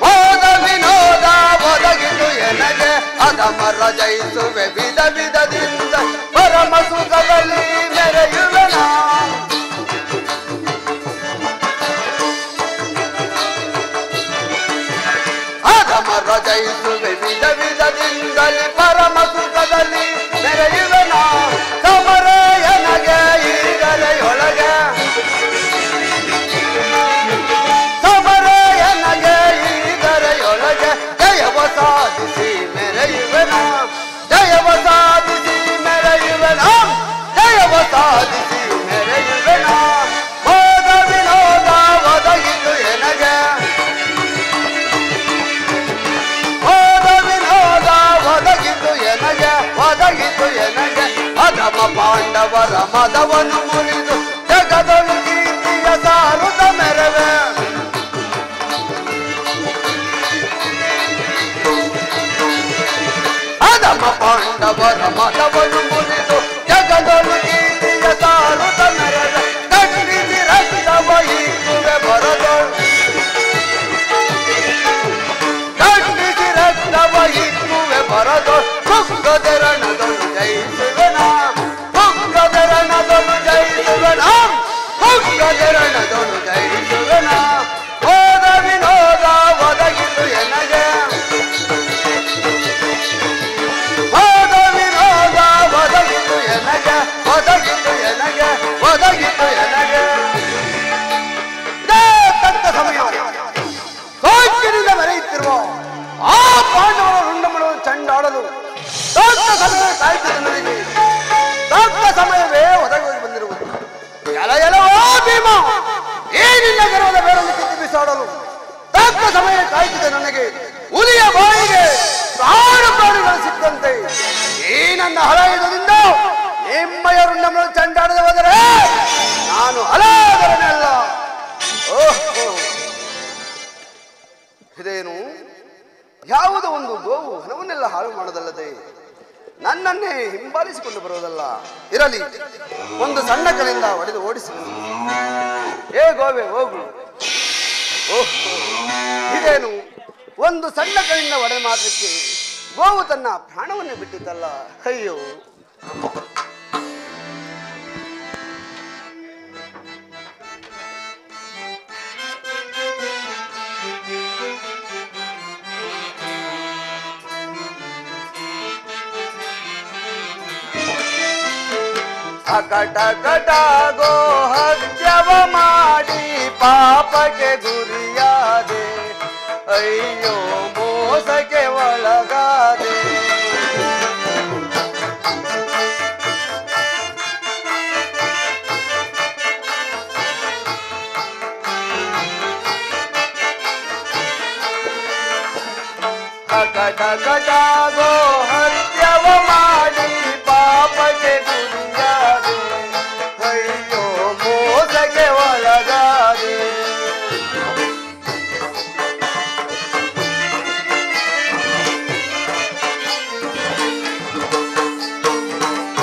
ವಾದ ವಿನೋದ ಒದಗಿತು ಎನಗೆ ಅದಮರ ಜಯಿಸುವೆ ವಿಧ ವಿಧದಿಂದ ಪರಮ ಸುಖದಲ್ಲಿ ಮೆರೆಯುವೆನ ಅದಮರ ಜಯಿಸುವೆ ವಿಧ ವಿಧದಿಂದಲೇ ಪರಮ ಸುಖದಲ್ಲಿ ಮೆರೆಯುವೆನ ಸಮರ ಎನಗೆ ಈಗಲೆಯೊಳಗೆ ಸಮರ ಎನಗೆ ಈಗಲೆಯೊಳಗೆ ಜಯವ ಸಾಧಿಸಿ ಮೆರೆಯುವೆನ ಜಯವ ಸಾಧಿಸಿ ಮೆರೆಯುವೆನ ಜಯವ ಸಾಧಿಸಿ ಮೆರೆಯುವೆನ ಹೋದ ವಿನೋದ ಒದಗಿತು ಎನಗೆ ಹೋದ ವಿನೋದ ಒದಗಿತು ಎನಗೆ ಒದಗಿತು ಎನಗೆ ಅಧಮ ಪಾಂಡವರ ಮದವನ್ನು ಮುರಿದು ಜಗದೊಳು ಕೀರ್ತಿಯ ಸಾರುತ್ತ ಮೆರವೆ ಅಧಮ ಪಾಂಡವರ ಮದವನ್ನು ಮುರಿದು ಜಗದೊಳು ಕೀರ್ತಿಯ ಸಾರುತ್ತ ಮೆರವೆ ಖಂಡಿಸಿ ರಕ್ತವ ಈಗುವೆ ಬರದೊಳು ಖಂಡಿಸಿ ರಕ್ತವ ಈಗುವೆ ಬರದೊಳು ಕುಂಗದರಣದೊಳು ಜಯಿಸುವೆನ ಕುಂಗದರಣದೊಳು ಜಯಿಸುವೆನ ಕುಂಗದರಣದೊಳು ಜಯಿಸುವೆನ ಹೋದ ವಿನೋದ ಒದಗಿತು ಎನಗೆ ಹೋದ ವಿನೋದ ಒದಗಿತು ಎನಗೆ ಒದಗಿತು ಎನಗೆ ಒದಗಿತು ಎನಗೆ ತಕ್ಕ ಸಮಯ ಸೋಚಿನಿಂದ ಮೆರೆಯುತ್ತಿರುವ ಆ ಪಾಂಡವರ ರುಂಡ ಮಾಡುವ ಚಂಡಾಡಲು ತಕ್ಕ ಸಮಯ ಕಾಯ್ತಿದೆ ನನಗೆ ತಕ್ಕ ಸಮಯವೇ ಒದಗಿ ಬಂದಿರುವುದು ಎಲ ಎಲವೋ ಭೀಮ ಈ ನಿನ್ನ ಗರ್ವದ ಬೇರನ್ನು ಕಿತ್ತಿ ಬಿಸಾಡಲು ತಕ್ಕ ಸಮಯ ಕಾಯ್ತಿದೆ ನನಗೆ. ಹುಲಿಯ ಬಾಯಿಗೆ ಕಾಡು ಪ್ರಾಣಿಗಳು ಸಿಕ್ಕಂತೆ ಈ ನನ್ನ ಹಲಾಯುಧದಿಂದ ನಿಮ್ಮಯ ರುಂಡವನ್ನು ಚಂಡಾಡದೆ ಹೋದರೆ ನಾನು ಹಲಾದರನಲ್ಲ. ಓಹೋ, ಇದೇನು ಯಾವುದೋ ಒಂದು ಗೋವು ಹಣವನ್ನೆಲ್ಲ ಹಾಳು ಮಾಡೋದಲ್ಲದೆ ನನ್ನನ್ನೇ ಹಿಂಬಾಲಿಸಿಕೊಂಡು ಬರುವುದಲ್ಲ. ಇರಲಿ, ಒಂದು ಸಣ್ಣ ಕಲೆಯಿಂದ ಹೊಡೆದು ಓಡಿಸಿ. ಏ ಗೋವೆ ಹೋಗು. ಓಹೋ, ಇದೇನು ಒಂದು ಸಣ್ಣ ಕಲೆಯಿಂದ ಹೊಡೆದ ಮಾತ್ರಕ್ಕೆ ಗೋವು ತನ್ನ ಪ್ರಾಣವನ್ನೇ ಬಿಟ್ಟಿದ್ದಲ್ಲ. ಅಯ್ಯೋ, ಅಕಟ ಕಟ ಗೋ ಹತ್ಯವ ಮಾಡಿ ಪಾಪಕ್ಕೆ ಗುರಿಯಾದೆ. ಅಯ್ಯೋ, ಮೋಸಕ್ಕೆ ಒಳಗಾದೆ. ಅಕಟ ಕಟ ಗೋ ಹತ್ಯವ ಮಾಡಿ ಪಾಪಕ್ಕೆ ಗುರಿಯಾದೆ. ಅಯ್ಯೋ, ಮೋಸಕ್ಕೆ ಒಳಗಾದೆ.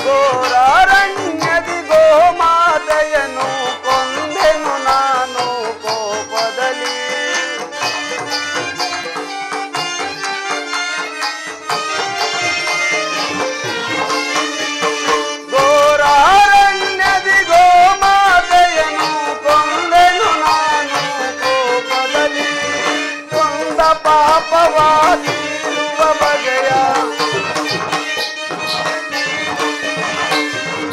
ಘೋರಾರಣ್ಯದಿ ಗೋಮಾತೆಯನ್ನು ಕೊಂದೆನು ನಾನು ಕೋಪದಲ್ಲಿ. ಘೋರಾರಣ್ಯದಿ ಗೋಮಾತೆಯನ್ನು ಕೊಂದೆನು ನಾನು ಕೋಪದಲ್ಲಿ. ಕೊಂದ ಪಾಪವಾಗಿರುವ ಬಗೆಯ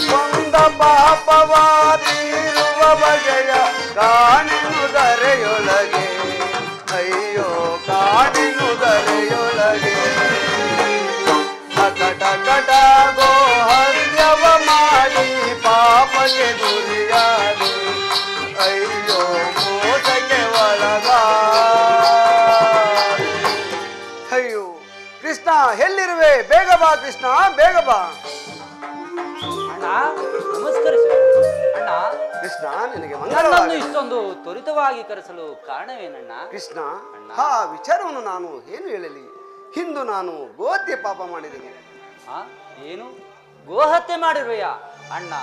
ಕೊಂದ ಪಾಪವಾದಿರುವ ಬಗೆಯ ಕಾಣಿನು ದರೆಯೊಳಗೆ. ಅಯ್ಯೋ, ಕಾಣಿನು ದರೆಯೊಳಗೆ. ಕಟ ಕಟ ಗೋ ಹತ್ಯವ ಮಾಡಿ ಪಾಪಕ್ಕೆ ಗುರಿಯಾದೆ. ಅಯ್ಯೋ, ಮೋಸಕ್ಕೆ ಒಳಗಾದೆ. ಅಯ್ಯೋ ಕೃಷ್ಣ, ಎಲ್ಲಿರುವೆ? ಬೇಗ ಬಾ ಕೃಷ್ಣ, ಬೇಗ ಬಾ. ಅಣ್ಣ ನಮಸ್ಕರಿಸು. ಅಣ್ಣ, ಕೃಷ್ಣ, ನಿನಗೆ ನನ್ನನ್ನು ಮಂಗಳವಾಗಲಿ. ಇಷ್ಟೊಂದು ತ್ವರಿತವಾಗಿ ಕರೆಸಲು ಕಾರಣವೇನಣ್ಣ? ಕೃಷ್ಣ, ಆ ವಿಚಾರವನ್ನು ನಾನು ಏನು ಹೇಳಲಿ? ಇಂದು ನಾನು ಗೋಹತ್ಯೆ ಪಾಪ ಮಾಡಿದ್ದೇನೆ. ಏನು ಗೋಹತ್ಯೆ ಮಾಡಿರುವೆಯ? ಅಣ್ಣ,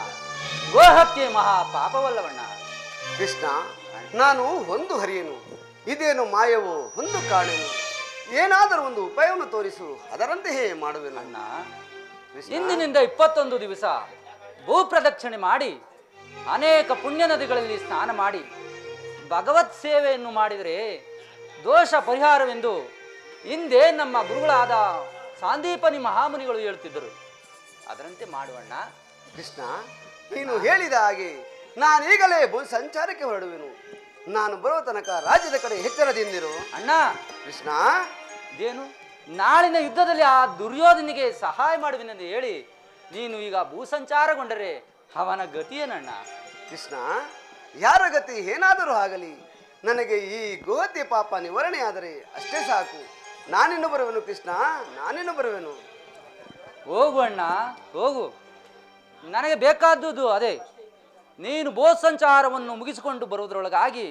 ಗೋಹತ್ಯೆ ಮಹಾ ಪಾಪವಲ್ಲವಣ್ಣ. ಕೃಷ್ಣ, ನಾನು ಒಂದು ಹರಿಯನು, ಇದೇನು ಮಾಯವೋ ಒಂದು ಕಾಣೆನು. ಏನಾದರೂ ಒಂದು ಉಪಾಯವನ್ನು ತೋರಿಸು, ಅದರಂತೆಯೇ ಮಾಡುವೆನು. ಅಣ್ಣ, ಇಂದಿನಿಂದ 21 ದಿವಸ ಭೂ ಪ್ರದಕ್ಷಿಣೆ ಮಾಡಿ ಅನೇಕ ಪುಣ್ಯ ನದಿಗಳಲ್ಲಿ ಸ್ನಾನ ಮಾಡಿ ಭಗವತ್ ಸೇವೆಯನ್ನು ಮಾಡಿದರೆ ದೋಷ ಪರಿಹಾರವೆಂದು ಹಿಂದೆ ನಮ್ಮ ಗುರುಗಳಾದ ಸಾಂದೀಪನಿ ಮಹಾಮುನಿಗಳು ಹೇಳುತ್ತಿದ್ದರು. ಅದರಂತೆ ಮಾಡುವಣ್ಣ. ಕೃಷ್ಣ, ನೀನು ಹೇಳಿದ ಹಾಗೆ ನಾನೀಗಲೇ ಸಂಚಾರಕ್ಕೆ ಹೊರಡುವೆನು. ನಾನು ಬರುವ ತನಕ ರಾಜ್ಯದ ಕಡೆ ಎಚ್ಚರದಿಂದಿರು. ಅಣ್ಣ ಕೃಷ್ಣ, ಇದೇನು ನಾಳಿನ ಯುದ್ಧದಲ್ಲಿ ಆ ದುರ್ಯೋಧನಿಗೆ ಸಹಾಯ ಮಾಡುವೆನೆಂದು ಹೇಳಿ ನೀನು ಈಗ ಭೂಸಂಚಾರಗೊಂಡರೆ ಅವನ ಗತಿಯೇನಣ್ಣ? ಕೃಷ್ಣ, ಯಾರ ಗತಿ ಏನಾದರೂ ಆಗಲಿ, ನನಗೆ ಈ ಗೋಹತ್ಯೆ ಪಾಪ ನಿವಾರಣೆ ಆದರೆ ಅಷ್ಟೇ ಸಾಕು. ನಾನಿನ್ನು ಬರುವೆನು ಕೃಷ್ಣ, ನಾನಿನ್ನು ಬರುವೆನು. ಹೋಗು ಅಣ್ಣ, ಹೋಗು. ನನಗೆ ಬೇಕಾದುದು ಅದೇ. ನೀನು ಭೂಸಂಚಾರವನ್ನು ಮುಗಿಸಿಕೊಂಡು ಬರುವುದರೊಳಗಾಗಿ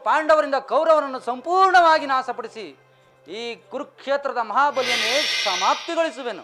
ಪಾಂಡವರಿಂದ ಕೌರವರನ್ನು ಸಂಪೂರ್ಣವಾಗಿ ನಾಶಪಡಿಸಿ ಈ ಕುರುಕ್ಷೇತ್ರದ ಮಹಾಬಲಿಯನ್ನೇ ಸಮಾಪ್ತಿಗೊಳಿಸುವೆನು.